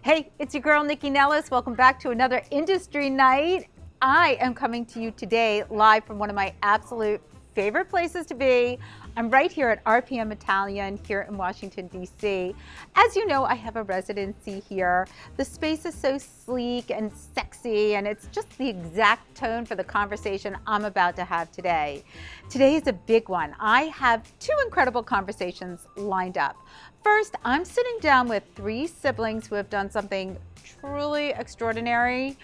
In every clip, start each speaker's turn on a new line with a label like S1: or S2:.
S1: Hey, it's your girl, Nycci Nellis. Welcome back to another industry night. I am coming to you today live from one of my absolute favorite places to be. I'm right here at RPM Italian here in Washington, D.C. As you know, I have a residency here. The space is so sleek and sexy, and it's just the exact tone for the conversation I'm about to have today. Today is a big one. I have two incredible conversations lined up. First, I'm sitting down with three siblings who have done something truly extraordinary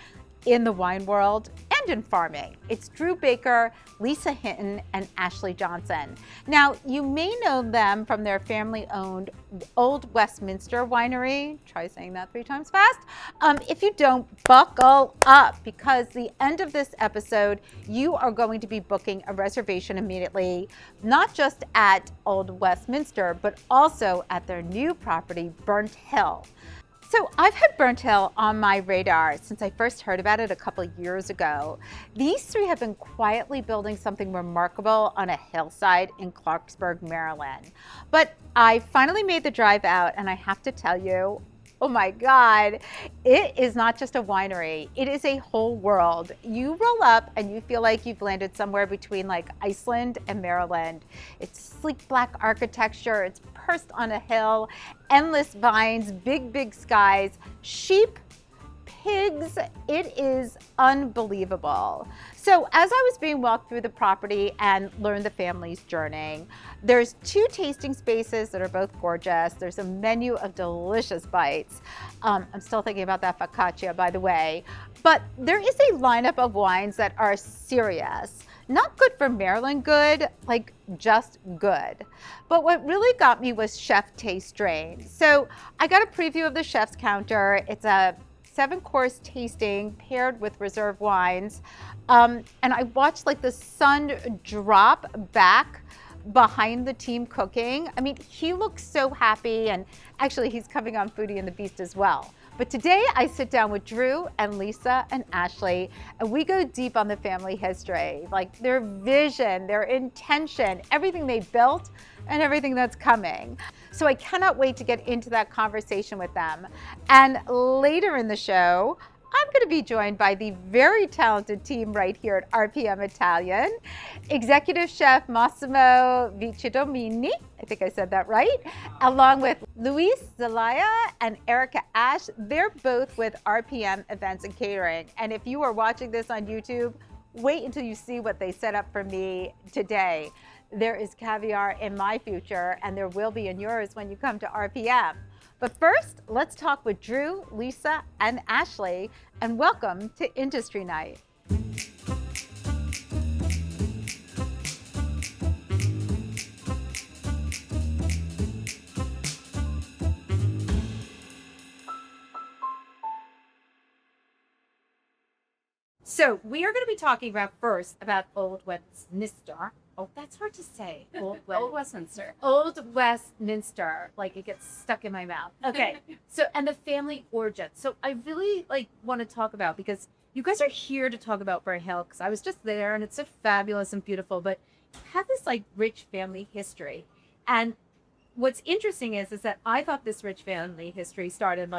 S1: in the wine world and in farming. It's Drew Baker, Lisa Hinton, and Ashli Johnson. Now, you may know them from their family-owned Old Westminster Winery. Try saying that 3 times fast. If you don't, buckle up, because the end of this episode, you are going to be booking a reservation immediately, not just at Old Westminster, but also at their new property, Burnt Hill. So I've had Burnt Hill on my radar since I first heard about it a couple of years ago. These three have been quietly building something remarkable on a hillside in Clarksburg, Maryland. But I finally made the drive out, and I have to tell you, oh my God, it is not just a winery, it is a whole world. You roll up and you feel like you've landed somewhere between like Iceland and Maryland. It's sleek black architecture, it's perched on a hill, endless vines, big skies, sheep, pigs. It is unbelievable. So as I was being walked through the property and learned the family's journey, there's 2 tasting spaces that are both gorgeous. There's a menu of delicious bites. I'm still thinking about that focaccia, by the way. But there is a lineup of wines that are serious. Not good for Maryland good, like just good. But what really got me was Chef Tae Strain. So I got a preview of the chef's counter. It's a 7-course tasting paired with reserve wines. And I watched like the sun drop back behind the team cooking. I mean, he looks so happy, and actually he's coming on Foodie and the Beast as well. But today I sit down with Drew and Lisa and Ashli, and we go deep on the family history, like their vision, their intention, everything they built and everything that's coming. So I cannot wait to get into that conversation with them. And later in the show, I'm going to be joined by the very talented team right here at RPM Italian. Executive Chef Massimo Vicidomini, I think I said that right, along with Luis Zelaya and Arrica Ashe. They're both with RPM Events and Catering. And if you are watching this on YouTube, wait until you see what they set up for me today. There is caviar in my future, and there will be in yours when you come to RPM. But first, let's talk with Drew, Lisa, and Ashli, and welcome to Industry Night. So we are going to be talking about Old Westminster. Oh, that's hard to say.
S2: Old Westminster.
S1: Old Westminster. Like it gets stuck in my mouth. Okay. So, and the family origin. So I really want to talk about, because you guys are here to talk about Burnt Hill, because I was just there and it's so fabulous and beautiful, but you have this rich family history. And what's interesting is that I thought this rich family history started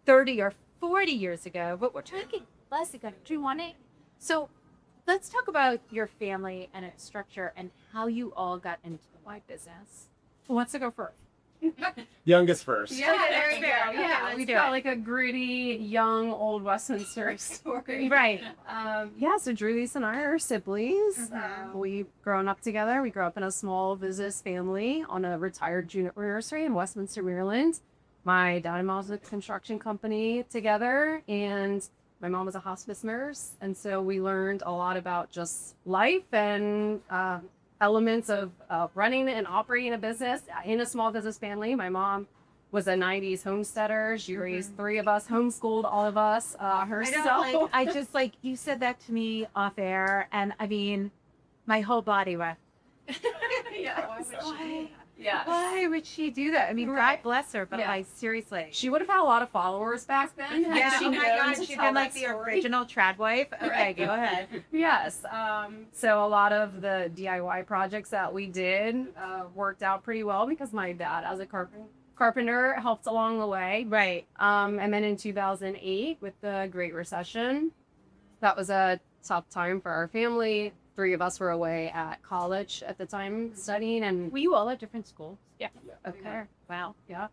S1: 30 or 40 years ago, but we're talking less ago. Do you want it? So let's talk about your family and its structure and how you all got into the wine business. Who wants to go first?
S3: Youngest first.
S2: Yeah, there you go. Yeah,
S1: we do
S2: got a gritty, young, Old Westminster story.
S1: Right.
S2: So Drew, Lisa, and I are siblings.
S1: Mm-hmm.
S2: We've grown up together. We grew up in a small business family on a retired junior nursery in Westminster, Maryland. My dad and mom was a construction company together, and my mom was a hospice nurse, and so we learned a lot about just life and elements of running and operating a business in a small business family. My mom was a 90s homesteader. She raised 3 of us, homeschooled all of us herself.
S1: You said that to me off air, and I mean, my whole body went.
S2: Yeah,
S1: Why would she do that? I mean,
S2: Right.
S1: God bless her, but seriously.
S2: She would have had a lot of followers back then.
S1: Yeah,
S2: She
S1: oh my God,
S2: knows
S1: she'd
S2: how
S1: been
S2: that
S1: like the
S2: story.
S1: original trad wife. Okay,
S2: Right.
S1: go ahead.
S2: Yes. So a lot of the DIY projects that we did worked out pretty well because my dad, as a carpenter helped along the way.
S1: Right.
S2: And then in 2008, with the Great Recession, that was a tough time for our family. 3 of us were away at college at the time studying, and
S1: Were you all at different schools?
S2: yeah.
S1: Okay. Wow.
S2: Yeah.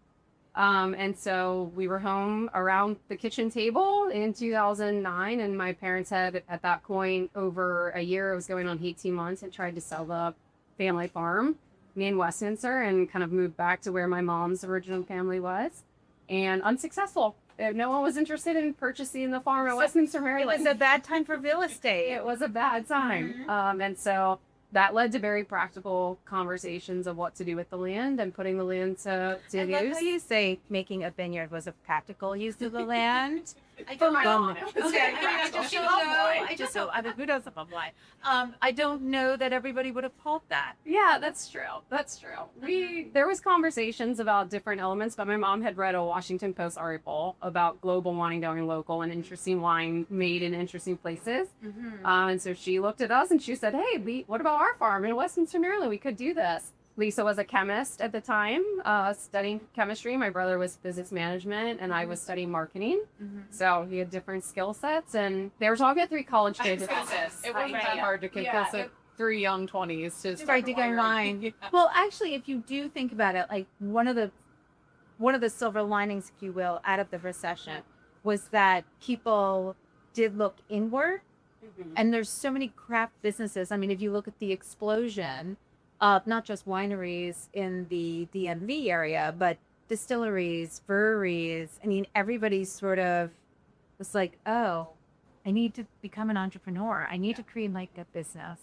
S2: And so we were home around the kitchen table in 2009, and my parents had, at that point, over a year, it was going on 18 months, and tried to sell the family farm in Westminster and kind of moved back to where my mom's original family was, and unsuccessful. No one was interested in purchasing the farm at Westminster,
S1: It
S2: Maryland.
S1: was a bad time for real estate.
S2: It was a bad time. And so that led to very practical conversations of what to do with the land and putting the land to
S1: I love
S2: use.
S1: how you say making a vineyard was a practical use of the land.
S2: For my mom,
S1: Okay.
S2: it was very practical.
S1: I mean, who doesn't love wine? I don't know that everybody would have called that.
S2: Yeah, that's true. That's true. There was conversations about different elements, but my mom had read a Washington Post article about global wine going local and interesting wine made in interesting places. And so she looked at us and she said, "Hey, what about our farm in Westminster, Maryland? We could do this." Lisa was a chemist at the time, studying chemistry. My brother was business management, and I was studying marketing. So we had different skill sets, and they were talking to 3 college kids.
S4: It wasn't that hard to convince a 3 young 20s to
S1: Start to get wine. Well, actually, if you do think about it, like one of the silver linings, if you will, out of the recession was that people did look inward, and there's so many craft businesses. I mean, if you look at the explosion of not just wineries in the DMV area, but distilleries, breweries. I mean, everybody sort of was like, oh, I need to become an entrepreneur. I need to create like a business.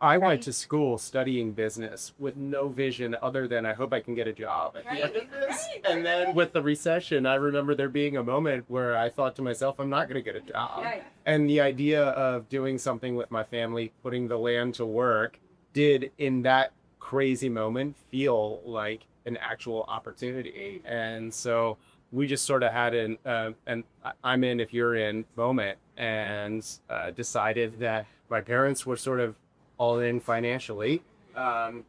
S3: I
S1: Right.
S3: went to school studying business with no vision other than I hope I can get a job at the end of this. And then with the recession, I remember there being a moment where I thought to myself, I'm not going to get a job. And the idea of doing something with my family, putting the land to work, did in that crazy moment feel like an actual opportunity. And so we just sort of had an I'm in if you're in moment, and decided that my parents were sort of all in financially,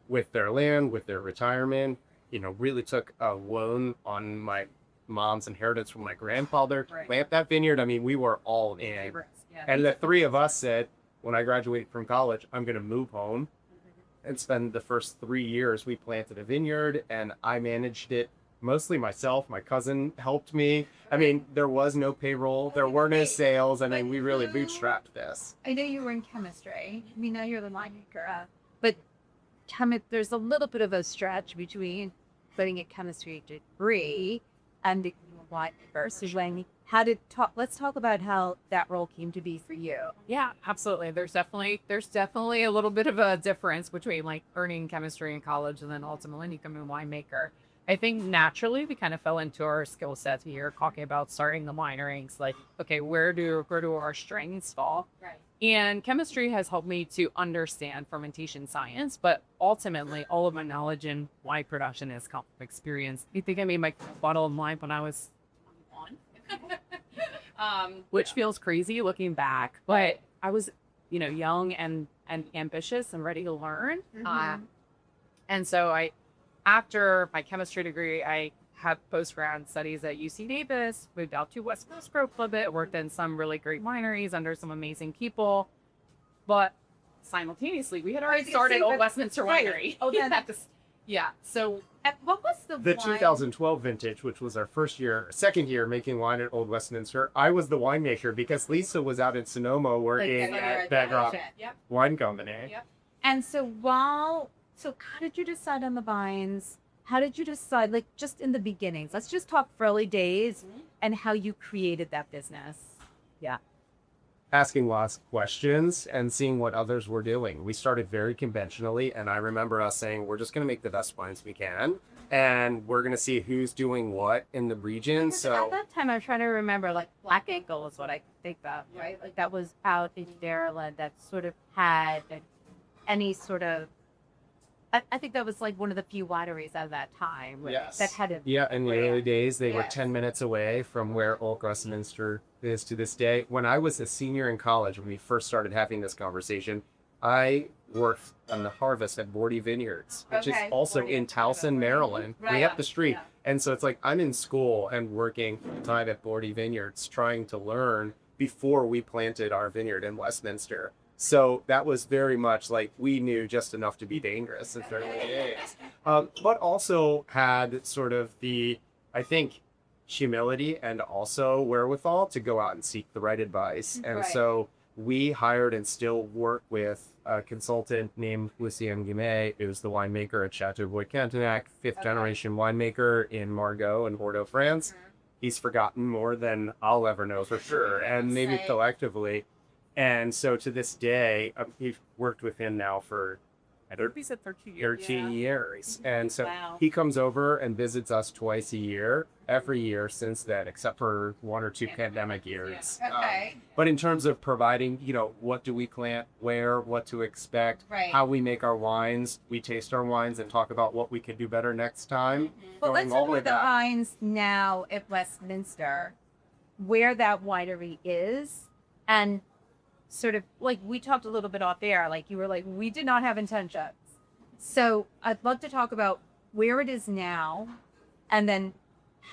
S3: with their land, with their retirement. Really took a loan on my mom's inheritance from my grandfather to plant that vineyard. I mean, we were all in. And the 3 of us said, when I graduated from college, I'm going to move home and spend the first 3 years. We planted a vineyard, and I managed it mostly myself. My cousin helped me. I mean, there was no payroll. There were no sales. I mean, we really bootstrapped this.
S1: I know you were in chemistry. I mean, now you're the winemaker. But there's a little bit of a stretch between getting a chemistry degree and becoming a winemaker. So let's talk about how that role came to be for you.
S4: Yeah, absolutely. There's definitely a little bit of a difference between like learning chemistry in college and then ultimately becoming a winemaker. I think naturally we kind of fell into our skill sets here, talking about starting the wineries. Like, okay, where do our strengths fall?
S1: Right.
S4: And chemistry has helped me to understand fermentation science, but ultimately all of my knowledge in wine production has come from experience. You think I made my bottle of wine when I was 21, which feels crazy looking back, but I was, young and ambitious and ready to learn. And so after my chemistry degree, I had postgrad studies at UC Davis, moved out to West Coast for a bit, worked in some really great wineries under some amazing people. But simultaneously, we had already started Old Westminster Winery.
S1: Oh,
S4: yeah. So
S1: and what was the
S3: The
S1: wine?
S3: 2012 vintage, which was our second year making wine at Old Westminster, I was the winemaker because Lisa was out in Sonoma working at Bedrock Wine Company.
S4: Yep.
S1: And so how did you decide on the vines? How did you decide, like just in the beginnings? Let's just talk early days and how you created that business. Yeah.
S3: Asking lots of questions and seeing what others were doing. We started very conventionally, and I remember us saying, we're just going to make the best wines we can, and we're going to see who's doing what in the region.
S1: At that time, I'm trying to remember, like Black Eagle is what I think of, right? Like that was out in Maryland that sort of had any sort of, I think that was like one of the few wineries at that time that had it.
S3: Yeah, in the early days, they were 10 minutes away from where Old Westminster is to this day. When I was a senior in college, when we first started having this conversation, I worked on the harvest at Bordy Vineyards, which is also in Towson, Maryland. Right up the street. And so it's like I'm in school and working full-time at Bordy Vineyards trying to learn before we planted our vineyard in Westminster. So that was very much like we knew just enough to be dangerous in early days. But also had sort of the, I think, humility and also wherewithal to go out and seek the right advice. And so we hired and still work with a consultant named Lucien Guimet, who's the winemaker at Chateau Bois-Cantenac, fifth generation winemaker in Margaux and Bordeaux, France. He's forgotten more than I'll ever know for sure, and maybe collectively. And so to this day, we've worked with him now for, I don't know,
S4: We said 13 years.
S3: 13 years. And so he comes over and visits us twice a year, every year since then, except for 1 or 2 pandemic years. But in terms of providing, you know, what do we plant, where, what to expect, how we make our wines, we taste our wines and talk about what we could do better next time.
S1: But let's
S3: Going all
S1: talk
S3: the way
S1: about the
S3: back.
S1: vines now at Westminster, where that winery is, and sort of like we talked a little bit off air, like you were like, we did not have intentions. So I'd love to talk about where it is now and then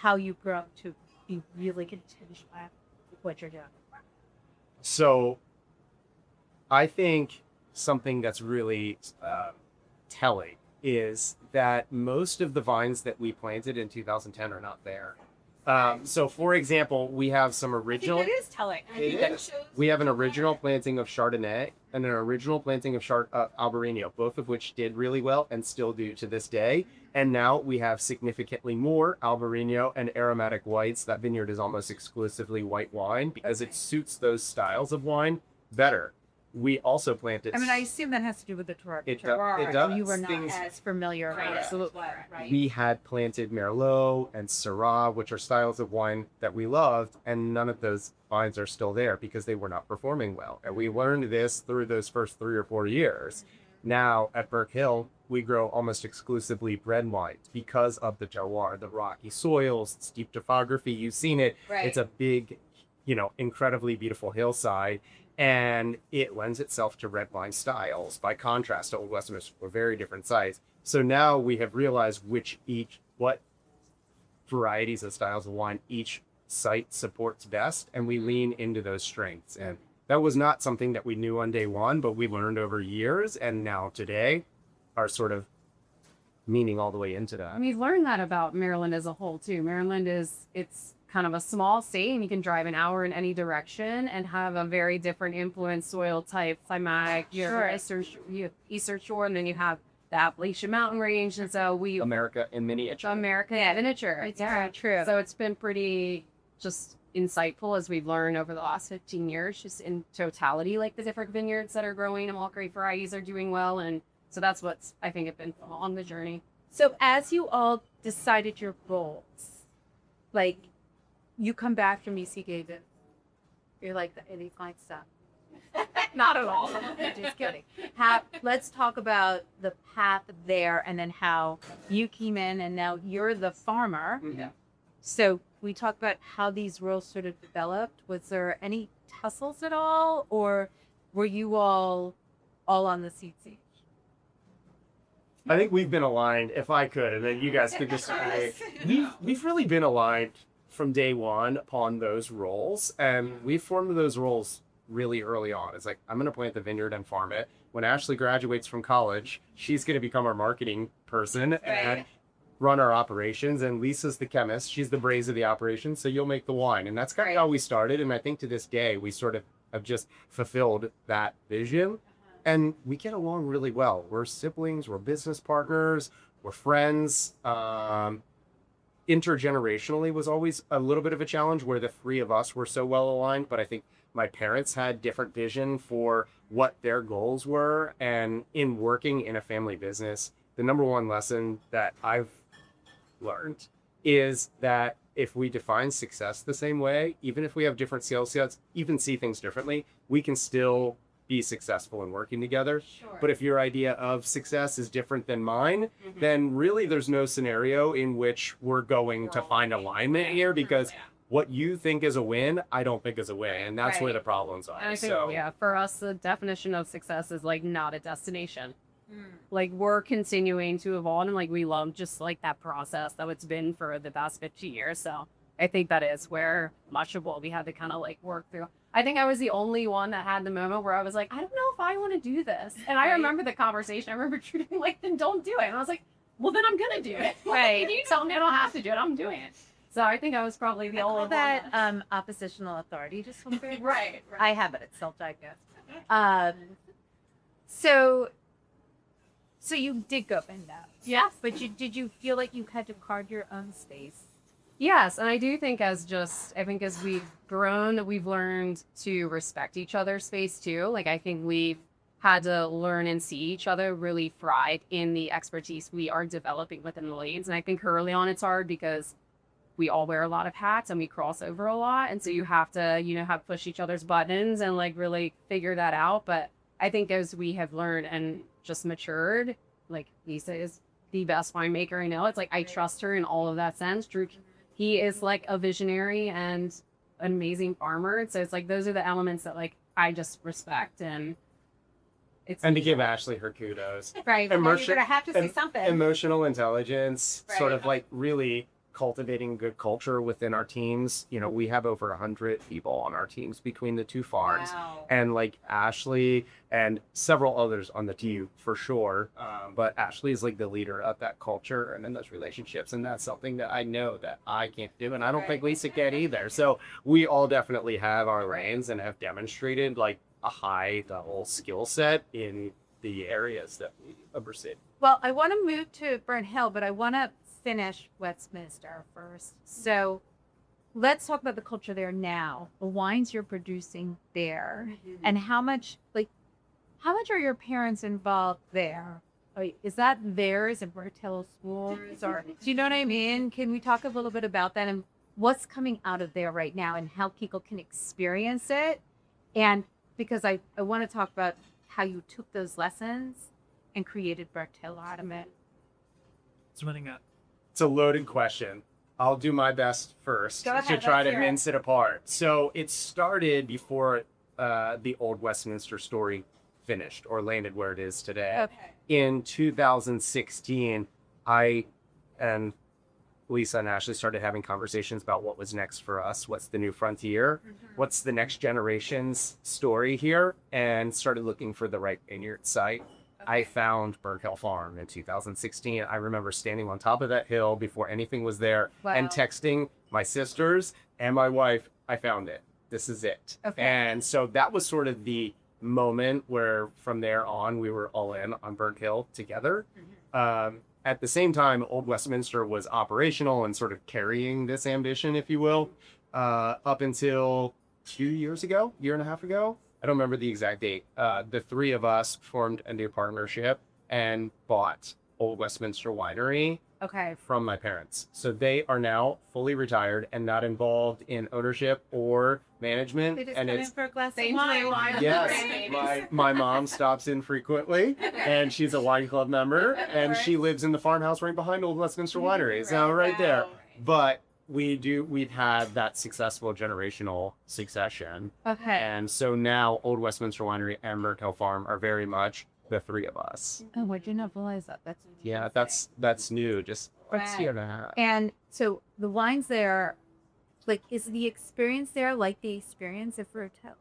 S1: how you've grown to be really contingent with what you're doing.
S3: So I think something that's really telling is that most of the vines that we planted in 2010 are not there. So for example, we have some original.
S1: I think it is telling.
S3: We have an original planting of Chardonnay and an original planting of Albarino, both of which did really well and still do to this day. And now we have significantly more Albarino and aromatic whites. That vineyard is almost exclusively white wine because it suits those styles of wine better. We also planted.
S1: I mean, I assume that has to do with the terroir.
S3: It does.
S1: You were not
S3: Things-
S1: as familiar.
S4: Absolutely.
S1: Right.
S3: We had planted Merlot and Syrah, which are styles of wine that we loved, and none of those vines are still there because they were not performing well. And we learned this through those first 3 or 4 years. Now at Burke Hill, we grow almost exclusively red wines because of the terroir, the rocky soils, steep topography. You've seen it.
S1: Right.
S3: It's a big, you know, incredibly beautiful hillside. And it lends itself to red wine styles. By contrast to Old Westminster, we're very different sites. So now we have realized what varieties of styles of wine each site supports best, and we lean into those strengths. And that was not something that we knew on day one, but we learned over years, and now today are sort of meaning all the way into that.
S2: And we've learned that about Maryland as a whole too. Maryland it's kind of a small state, and you can drive an hour in any direction and have a very different influence, soil type, climatic. You have Eastern Shore, and then you have the Appalachian Mountain Range, and so
S3: America in miniature.
S2: miniature.
S1: It's very true.
S2: So it's been pretty just insightful as we've learned over the last 15 years, just in totality, like the different vineyards that are growing and all great varieties are doing well, and so that's what's I think have been on the journey.
S1: So as you all decided your roles, like you come back from UC Davis, you're like the any fine stuff. Not at all. Just kidding. Let's talk about the path there and then how you came in and now you're the farmer.
S3: Mm-hmm.
S1: So we talk about how these roles sort of developed. Was there any tussles at all, or were you all on the seat?
S3: I think we've been aligned, if I could, and then you guys could just say, we've really been aligned from day one upon those roles, and we formed those roles really early on. It's like, I'm going to plant the vineyard and farm it. When Ashli graduates from college, she's going to become our marketing person and run our operations, and Lisa's the chemist. She's the brains of the operation, so you'll make the wine. And that's kind of how we started, and I think to this day, we sort of have just fulfilled that vision. And we get along really well. We're siblings, we're business partners, we're friends. Intergenerationally was always a little bit of a challenge where the 3 of us were so well aligned, but I think my parents had different vision for what their goals were. And in working in a family business, the number one lesson that I've learned is that if we define success the same way, even if we have different skill sets, even see things differently, we can still be successful in working together.
S1: Sure.
S3: But if your idea of success is different than mine, then really there's no scenario in which we're going to find alignment here, because what you think is a win, I don't think is a win. And that's where the problems are.
S2: And I think, for us, the definition of success is like not a destination. Like we're continuing to evolve, and like we love just like that process that it's been for the past 50 years. So I think that is where much of what we had to kind of like work through. I think I was the only one that had the moment where I was like, I don't know if I want to do this. And I remember the conversation. I remember treating like, then don't do it. And I was like, well, then I'm gonna do it.
S1: Right.
S2: If you tell me I don't have to do it, I'm doing it. So I think I was probably the only one.
S1: that oppositional authority just
S2: Right.
S1: I have it. It's self-diagnosed. So you did go in that.
S2: Yes.
S1: But did you feel like you had to carve your own space?
S2: Yes, and I do think as we've grown, we've learned to respect each other's space too. Like I think we've had to learn and see each other really thrive in the expertise we are developing within the lanes. And I think early on it's hard because we all wear a lot of hats and we cross over a lot. And so you have to, have push each other's buttons and like really figure that out. But I think as we have learned and just matured, like Lisa is the best winemaker I know. It's like I trust her in all of that sense. Drew, he is like a visionary and an amazing farmer. So it's like those are the elements that like I just respect, and it's
S3: And to give Ashli her kudos.
S1: Right. Now you're gonna have to say something.
S3: Emotional intelligence, sort
S1: Right.
S3: of like really cultivating good culture within our teams. We have over 100 people on our teams between the two farms.
S1: Wow.
S3: And like Ashli and several others on the team for sure. But Ashli is like the leader of that culture and in those relationships. And that's something that I know that I can't do. And I don't think Lisa can either. So we all definitely have our lanes and have demonstrated like a high level skill set in the areas that we oversee.
S1: Well, I want to move to Burnt Hill, but I want to finish Westminster first. So let's talk about the culture there now, the wines you're producing there, and how much are your parents involved there? Is that theirs and Burnt Hill schools, or do you know what I mean? Can we talk a little bit about that and what's coming out of there right now and how people can experience it? And because I want to talk about how you took those lessons and created Burnt Hill out of it.
S3: It's a loaded question. I'll do my best first
S1: Go ahead,
S3: to try
S1: let's
S3: to
S1: hear it.
S3: mince it apart. So it started before the Old Westminster story finished or landed where it is today.
S1: Okay.
S3: In 2016, I and Lisa and Ashli started having conversations about what was next for us. What's the new frontier? What's the next generation's story here? And started looking for the right vineyard site. I found Burnt Hill Farm in 2016. I remember standing on top of that hill before anything was there and
S1: Wow.
S3: texting my sisters and my wife, I found it. This is it.
S1: Okay.
S3: And so that was sort of the moment where from there on, we were all in on Burnt Hill together. At the same time, Old Westminster was operational and sort of carrying this ambition, if you will, up until 2 years ago, year and a half ago. I don't remember the exact date. The three of us formed a new partnership and bought Old Westminster Winery
S1: Okay.
S3: from my parents. So they are now fully retired and not involved in ownership or management.
S1: They just
S3: And
S1: come in
S3: it's
S1: for a glass
S2: Same
S1: of
S2: to
S1: wine.
S2: my
S3: yes, my mom stops in frequently, and she's a wine club member, and she lives in the farmhouse right behind Old Westminster Winery. So right there. But we've had that successful generational succession.
S1: Okay.
S3: And so now Old Westminster Winery and Burnt Hill Farm are very much the three of us.
S1: Oh, why'd you not realize that? That's
S3: Yeah, that's new. Just let's hear that.
S1: And so the wines there, like, is the experience there like the experience of Burnt Hill?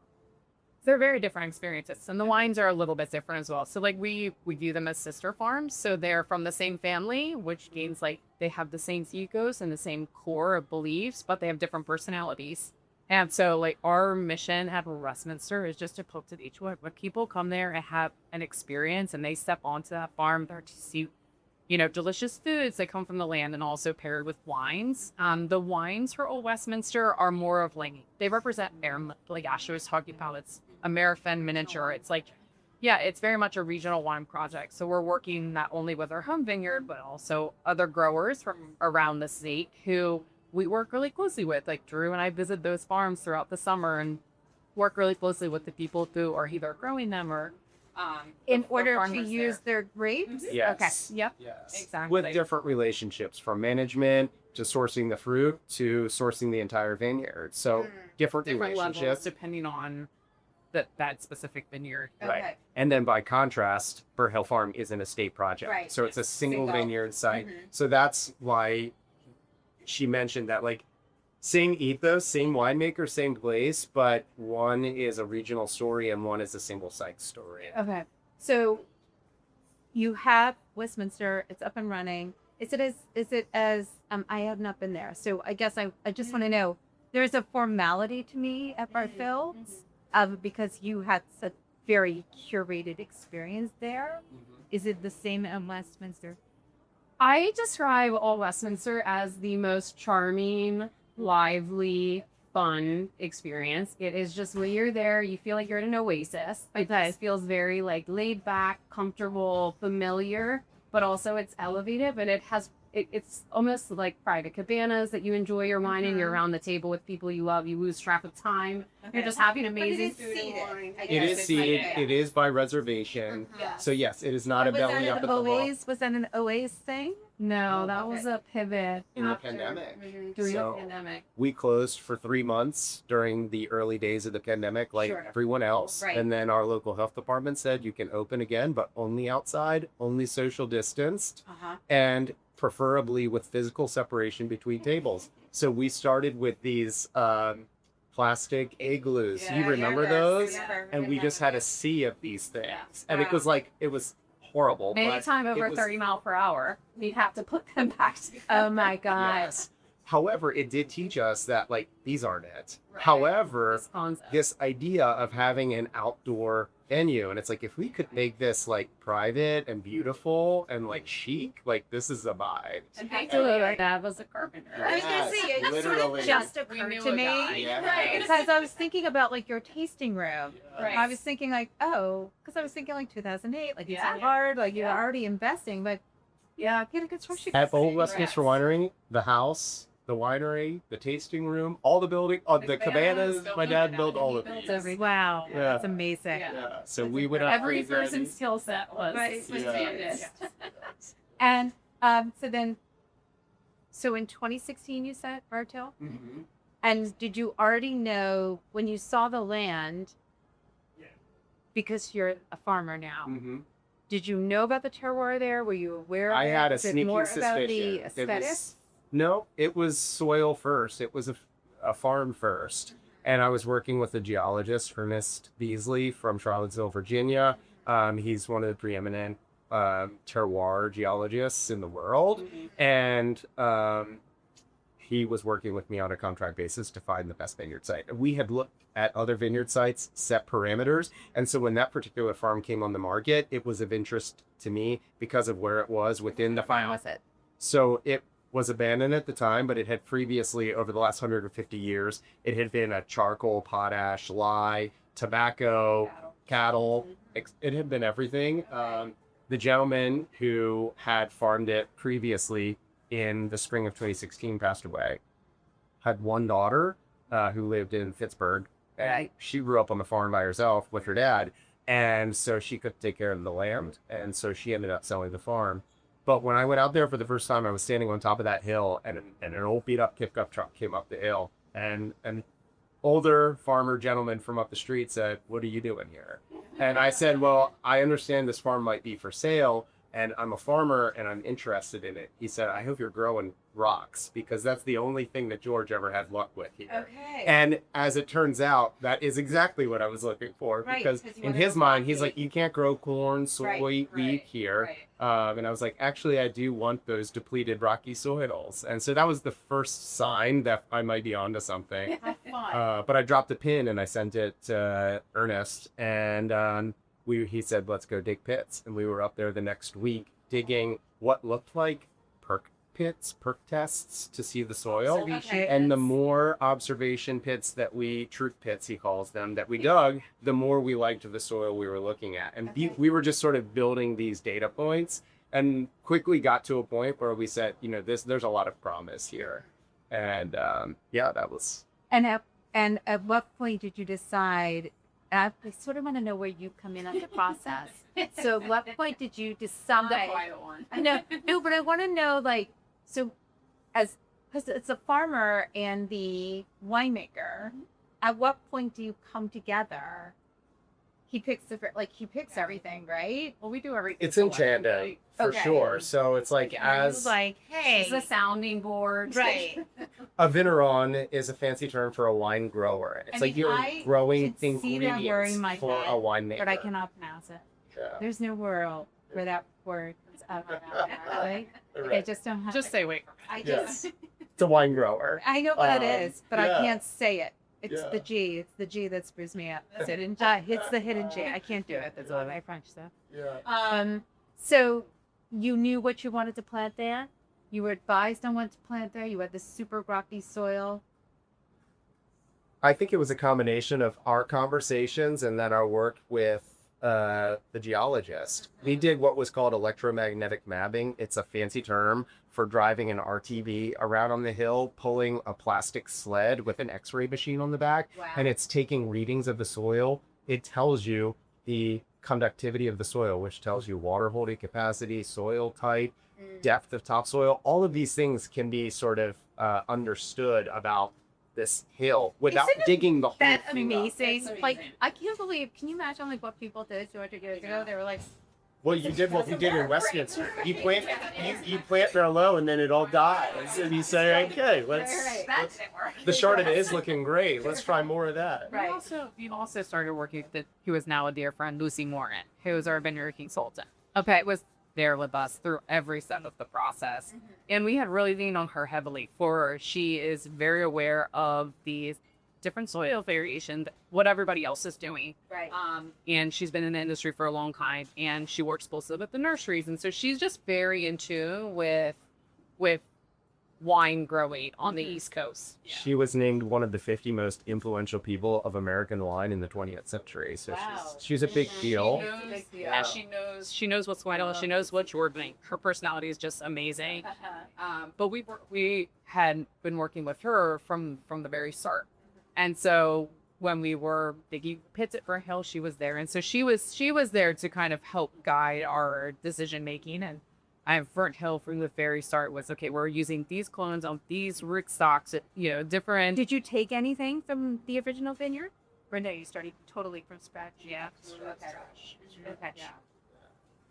S4: They're very different experiences, and the wines are a little bit different as well. So like we view them as sister farms, so they're from the same family, which means like they have the same ethos and the same core of beliefs, but they have different personalities. And so like our mission at Westminster is just to poke to each one. When people come there and have an experience and they step onto that farm, they're to see, delicious foods that come from the land and also paired with wines. The wines for Old Westminster are more of like, they represent, like Ashe was talking about, it's American miniature. It's like, yeah, it's very much a regional wine project. So we're working not only with our home vineyard, but also other growers from around the state who we work really closely with. Like Drew and I visit those farms throughout the summer and work really closely with the people who are either growing them or
S1: In
S4: the
S1: order to
S4: farmers
S1: use
S4: there.
S1: their grapes?
S3: Yes.
S1: Okay.
S4: Yep.
S3: Yes.
S4: Exactly.
S3: With different relationships from management to sourcing the fruit to sourcing the entire vineyard. So different
S4: Different levels
S3: relationships.
S4: depending on that specific vineyard.
S3: Right. And then by contrast, Burr Hill Farm is an estate project.
S1: Right.
S3: So it's a single vineyard site.
S1: Mhm.
S3: So that's why she mentioned that, like, same ethos, same winemaker, same place, but one is a regional story and one is a single site story.
S1: Okay. So you have Westminster, it's up and running. Is it as I have not been there. So I guess I just want to know, there's a formality to me at Barfields because you had such very curated experience there. Is it the same at Westminster?
S2: I describe Old Westminster as the most charming, lively, fun experience. It is just when you're there, you feel like you're in an oasis. It just feels very like laid back, comfortable, familiar, but also it's elevated, but it's almost like private cabanas that you enjoy your wine and you're around the table with people you love. You lose track of time. You're just having amazing food and wine.
S3: It is seated. It is by reservation. So yes, it is not a belly up at the bar.
S1: Was that an OA's thing?
S2: No, that was a pivot
S3: In the
S2: after-
S3: pandemic.
S2: During
S3: So-
S2: the pandemic.
S3: We closed for 3 months during the early days of the pandemic, like
S1: Sure.
S3: everyone else.
S1: Right.
S3: And then our local health department said you can open again, but only outside, only social distanced, and preferably with physical separation between tables. So we started with these plastic igloos. You remember those? And we just had a sea of these things. And it was like, it was horrible. but
S2: Anytime over
S3: it was-
S2: 30 mile per hour, we'd have to put them back together.
S1: Oh my God.
S3: Yes. However, it did teach us that, like, these aren't it.
S2: Right.
S3: However,
S2: This concept.
S3: this idea of having an outdoor venue, and it's like, if we could make this like private and beautiful and like chic, like this is a vibe.
S2: And thankfully, my dad was a carpenter.
S1: I was gonna say, it sort
S3: Literally.
S1: of just
S4: We
S1: occurred
S4: knew
S1: to
S4: a
S1: me.
S4: guy.
S3: Yeah.
S1: Because I was thinking about like your tasting room.
S2: Right.
S1: I was thinking like, because I was thinking like 2008, like it's
S2: Yeah.
S1: so hard, like you're
S2: Yeah.
S1: already investing, but yeah, get a good especially
S3: At Old Westminster Winery, the house, the winery, the tasting room, all the building, the cabanas. My dad built all of these.
S1: Wow,
S3: Yeah.
S1: that's amazing.
S3: Yeah. So we would have
S2: Every
S3: freezer
S2: person's
S3: these.
S2: skill set was
S3: Yeah.
S2: expanded.
S1: And so in 2016 you said Bartow,
S3: Mhm.
S1: and did you already know when you saw the land? Because you're a farmer now.
S3: Mhm.
S1: Did you know about the terroir there? Were you aware of
S3: I
S1: it?
S3: had a
S1: Was it
S3: sneaking
S1: more
S3: suspicion.
S1: about the
S3: It
S1: aesthetic?
S3: was, no, it was soil first. It was a farm first. And I was working with a geologist, Ernest Beasley from Charlottesville, Virginia. He's one of the preeminent terroir geologists in the world. And he was working with me on a contract basis to find the best vineyard site. We had looked at other vineyard sites, set parameters. And so when that particular farm came on the market, it was of interest to me because of where it was within the
S1: When
S3: farm.
S1: was it?
S3: So it was abandoned at the time, but it had previously, over the last 150 years, it had been a charcoal, potash, lye, tobacco, cattle. It had been everything. The gentleman who had farmed it previously in the spring of 2016 passed away. Had one daughter who lived in Pittsburgh.
S1: Right.
S3: She grew up on the farm by herself with her dad. And so she couldn't take care of the land. And so she ended up selling the farm. But when I went out there for the first time, I was standing on top of that hill, and an old beat-up pickup truck came up the hill. And an older farmer gentleman from up the street said, "What are you doing here?" And I said, "Well, I understand this farm might be for sale, and I'm a farmer, and I'm interested in it." He said, "I hope you're growing rocks, because that's the only thing that George ever had luck with here."
S1: Okay.
S3: And as it turns out, that is exactly what I was looking for,
S1: Right,
S3: because
S1: 'cause you
S3: in
S1: wanna
S3: his
S1: go
S3: mind, he's
S1: rocky.
S3: like, "You can't grow corn, soy,
S1: Right,
S3: wheat here."
S1: right.
S3: And I was like, "Actually, I do want those depleted rocky soils." And so that was the first sign that I might be onto something.
S1: How fun.
S3: But I dropped a pin and I sent it to Ernest, and he said, "Let's go dig pits." And we were up there the next week digging what looked like perk tests to see the soil.
S1: Okay.
S3: And the more observation pits truth pits, he calls them, that we dug, the more we liked the soil we were looking at. And we were just sort of building these data points, and quickly got to a point where we said, there's a lot of promise here. And that was.
S1: And at what point did you decide? I sort of want to know where you come in on the process. So, at what point did you decide?
S2: The quiet one.
S1: I know, no, but I want to know, because it's a farmer and the winemaker. At what point do you come together he picks he picks everything, right?
S4: Well, we do everything.
S3: It's in tandem
S4: collectively.
S3: for
S1: Okay.
S3: sure. So it's like
S1: He's like, hey,
S2: It's a sounding board.
S1: right.
S3: a vigneron is a fancy term for a wine grower. It's
S1: I
S3: like
S1: mean,
S3: you're
S1: I
S3: growing
S1: can see that
S3: ingredients
S1: wearing my
S3: for
S1: head,
S3: a winemaker.
S1: but I cannot pronounce it.
S3: Yeah.
S1: There's no world where that word comes out of my mouth, right? I
S3: Right.
S1: just don't have
S4: Just
S1: it.
S4: say wait.
S1: I
S3: Yeah.
S1: just,
S3: It's a wine grower.
S1: I know what it
S3: Um,
S1: is, but I
S3: yeah.
S1: can't say it. It's
S3: Yeah.
S1: the G. It's the G that screws me up. It's the hidden G. I can't do it. That's all my French stuff.
S3: Yeah.
S1: So you knew what you wanted to plant there? You were advised on what to plant there? You had this super rocky soil?
S3: I think it was a combination of our conversations and then our work with the geologist. We did what was called electromagnetic mapping. It's a fancy term for driving an RTV around on the hill, pulling a plastic sled with an X-ray machine on the back, and it's taking readings of the soil. It tells you the conductivity of the soil, which tells you water holding capacity, soil type, depth of topsoil. All of these things can be sort of understood about this hill without
S1: Isn't it
S3: digging the whole
S1: That
S3: thing up.
S1: amazing.
S2: That's
S1: Like,
S2: amazing.
S1: I can't believe, can you imagine like what people did 200 years ago? They were like,
S3: Well, you did what we did in Westminster. You plant Merlot, and then it all dies, and you say, "Okay, let's." The Chardonnay is looking great. Let's try more of that.
S1: Right.
S4: We also started working with who is now a dear friend, Lucy Moran, who is our vineyard consultant. Okay, was there with us through every step of the process, and we had really leaned on her heavily. For she is very aware of these different soil variation, what everybody else is doing.
S1: right.
S4: And she's been in the industry for a long time, and she works closely with the nurseries, and so she's just very in tune with wine growing on the East Coast.
S3: She was named one of the 50 most influential people of American wine in the 20th century. So
S1: Wow.
S3: she's a big deal.
S4: Yeah, she knows what's going on. She knows what you're doing. Her personality is just amazing. But we had been working with her from the very start, and so when we were digging pits at Burnt Hill, she was there, and so she was there to kind of help guide our decision making. And Burnt Hill from the very start was okay. We're using these clones on these root stocks, different.
S1: Did you take anything from the original vineyard? Or no, you started totally from scratch?
S4: Yeah.
S1: Okay.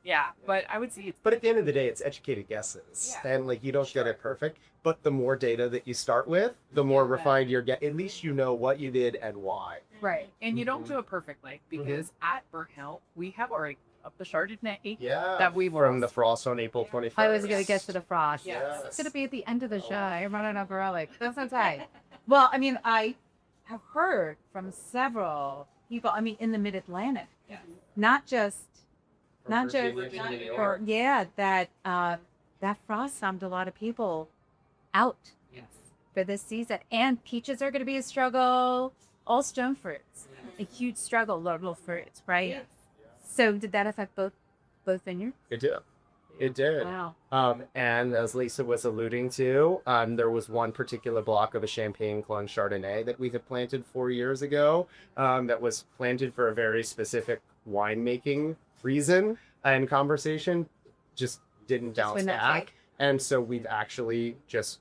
S4: Yeah, but I would say
S3: But at the end of the day, it's educated guesses. And like you don't get it perfect, but the more data that you start with, the more refined you're getting. At least you know what you did and why.
S1: Right.
S4: and you don't do it perfectly because at Burnt Hill we have already up the Chardonnay
S3: Yeah.
S4: that we were
S3: From the frost on April 21st.
S1: I was going to get to the frost.
S4: Yes.
S1: It's going to be at the end of the show. I'm running up early. That's okay. Well, I mean, I have heard from several people, I mean, in the mid-Atlantic, not just
S3: Virginia to New York.
S1: that frost stumped a lot of people out
S4: Yes.
S1: for this season. And peaches are going to be a struggle. All stone fruits, a huge struggle. Local fruits, right?
S4: Yes.
S1: So did that affect both vineyards?
S3: It did. It did.
S1: Wow.
S3: And as Lisa was alluding to, there was one particular block of a Champagne Clone Chardonnay that we had planted 4 years ago that was planted for a very specific winemaking reason, and conversation just didn't bounce
S1: wouldn't
S3: back.
S1: take.
S3: And so we've actually just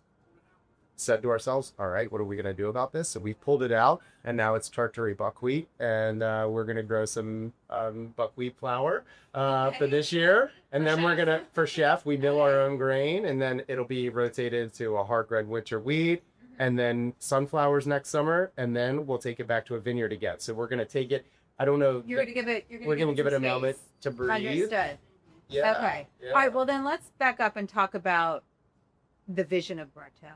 S3: said to ourselves, all right, what are we going to do about this? So we pulled it out, and now it's Tartary buckwheat, and we're going to grow some buckwheat flour for this year. And then we're going to, for Chef, we mill our own grain, and then it'll be rotated to a hard red winter wheat, and then sunflowers next summer, and then we'll take it back to a vineyard again. So we're going to take it, I don't know,
S1: You're going to give it.
S3: we're going to give it a
S1: some
S3: moment
S1: space.
S3: to breathe.
S1: Understood.
S3: Yeah.
S1: Okay.
S3: Yeah.
S1: All right. Well, then let's back up and talk about the vision of Burnt Hill.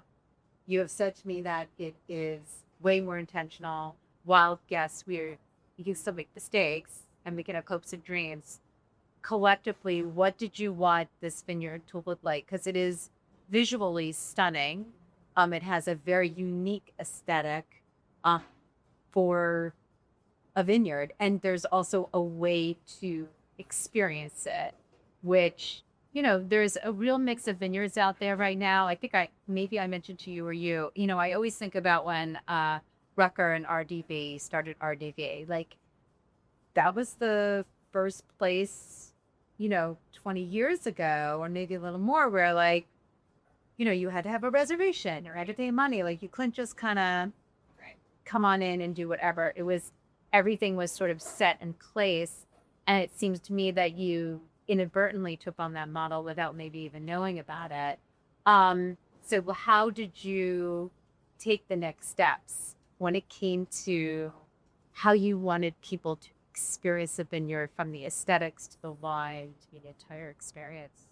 S1: You have said to me that it is way more intentional. Wild guess, you can still make mistakes and we can have hopes and dreams. Collectively, what did you want this vineyard to look like? Because it is visually stunning. It has a very unique aesthetic for a vineyard, and there's also a way to experience it, which, there's a real mix of vineyards out there right now. I think I mentioned to you or I always think about when Rucker and RDV started RDV. Like, that was the first place, 20 years ago, or maybe a little more, where you had to have a reservation or had to pay money. Like, you couldn't just kind of come on in and do whatever. It was everything was sort of set in place. And it seems to me that you inadvertently took on that model without maybe even knowing about it. So how did you take the next steps when it came to how you wanted people to experience the vineyard, from the aesthetics to the wine to the entire experience?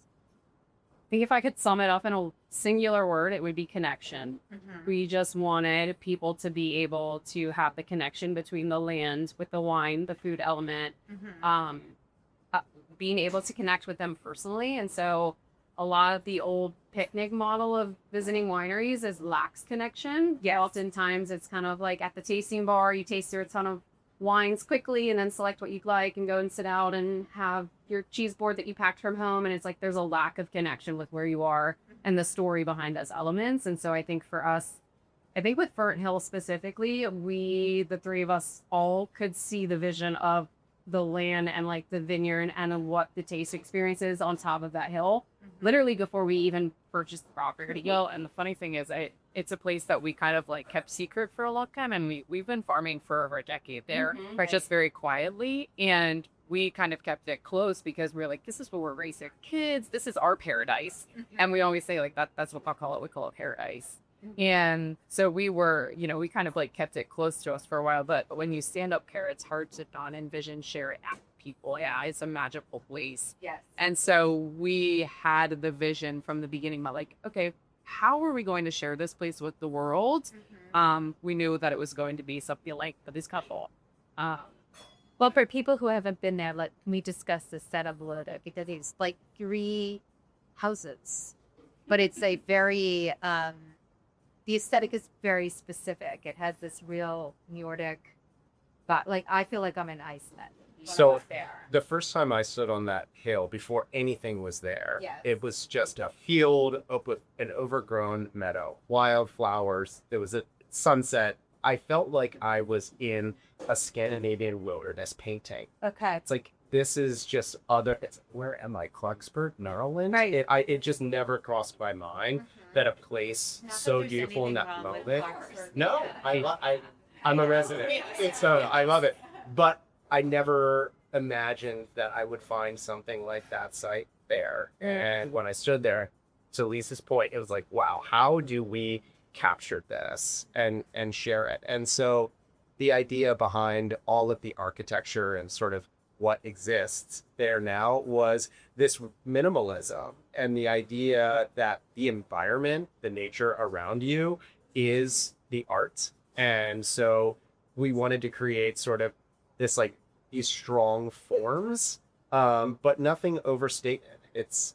S2: I think if I could sum it up in a singular word, it would be connection. We just wanted people to be able to have the connection between the land with the wine, the food element, being able to connect with them personally. And so a lot of the old picnic model of visiting wineries is lacks connection.
S1: Yes.
S2: Oftentimes it's kind of like at the tasting bar, you taste through a ton of wines quickly and then select what you'd like and go and sit out and have your cheese board that you packed from home. And it's like there's a lack of connection with where you are and the story behind those elements. And so I think for us, I think with Burnt Hill specifically, the three of us all could see the vision of the land and like the vineyard and what the taste experience is on top of that hill, literally before we even purchased the property.
S4: Well, and the funny thing is, it's a place that we kind of like kept secret for a long time, and we've been farming for over a decade there, just very quietly, and we kind of kept it close because we're like, this is where we're raising kids, this is our paradise, and we always say like that's what I'll call it. We call it paradise. And so we were, we kind of like kept it close to us for a while, but when you stand up here, it's hard to not envision share it at people. Yeah, it's a magical place.
S1: Yes.
S4: And so we had the vision from the beginning about like, okay, how are we going to share this place with the world? We knew that it was going to be something like this couple.
S1: Well, for people who haven't been there, let me discuss the setup a little bit, because it's like 3 houses, but it's a very, the aesthetic is very specific. It has this real Nordic, but like I feel like I'm in Iceland.
S3: So the first time I stood on that hill, before anything was there,
S1: Yes.
S3: it was just a field with an overgrown meadow, wildflowers. There was a sunset. I felt like I was in a Scandinavian wilderness painting.
S1: Okay.
S3: It's like, this is just where am I? Clarksburg, Maryland?
S1: Right.
S3: It just never crossed my mind that a place so beautiful in that moment. No, I'm a resident. So I love it. But I never imagined that I would find something like that site there. And when I stood there, to Lisa's point, it was like, wow, how do we capture this and share it? And so the idea behind all of the architecture and sort of what exists there now was this minimalism and the idea that the environment, the nature around you, is the art. And so we wanted to create sort of this like these strong forms, but nothing overstated. It's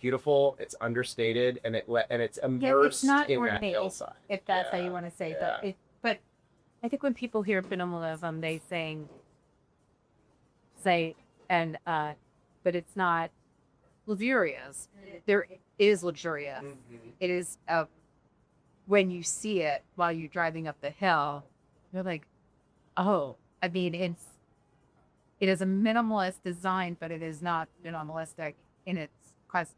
S3: beautiful, it's understated, and it's immersed
S1: it's not
S3: in that
S1: ornate,
S3: hillside.
S1: if that's how you want to say it.
S3: Yeah.
S1: But I think when people hear minimalism, they but it's not luxurious. There is luxurious. It is when you see it while you're driving up the hill, you're like, oh, I mean, it is a minimalist design, but it is not minimalistic in its quest.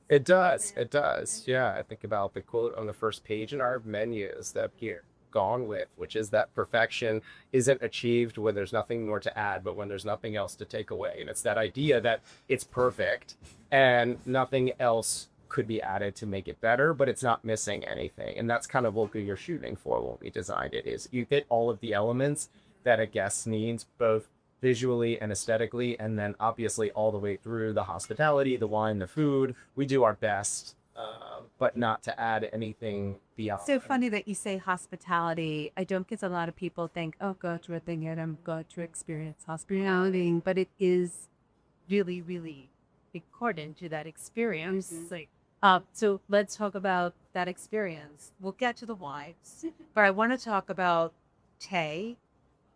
S3: It does. Yeah, I think about the quote on the first page in our menus that you're gone with, which is that perfection isn't achieved when there's nothing more to add, but when there's nothing else to take away. And it's that idea that it's perfect and nothing else could be added to make it better, but it's not missing anything. And that's kind of what we were shooting for when we designed it, is you get all of the elements that a guest needs, both visually and aesthetically, and then obviously all the way through the hospitality, the wine, the food. We do our best, but not to add anything beyond.
S1: So funny that you say hospitality. I don't guess a lot of people think, oh, go to a thing and I'm going to experience hospitality, but it is really, really important to that experience. Like, so let's talk about that experience. We'll get to the wines, but I want to talk about Tae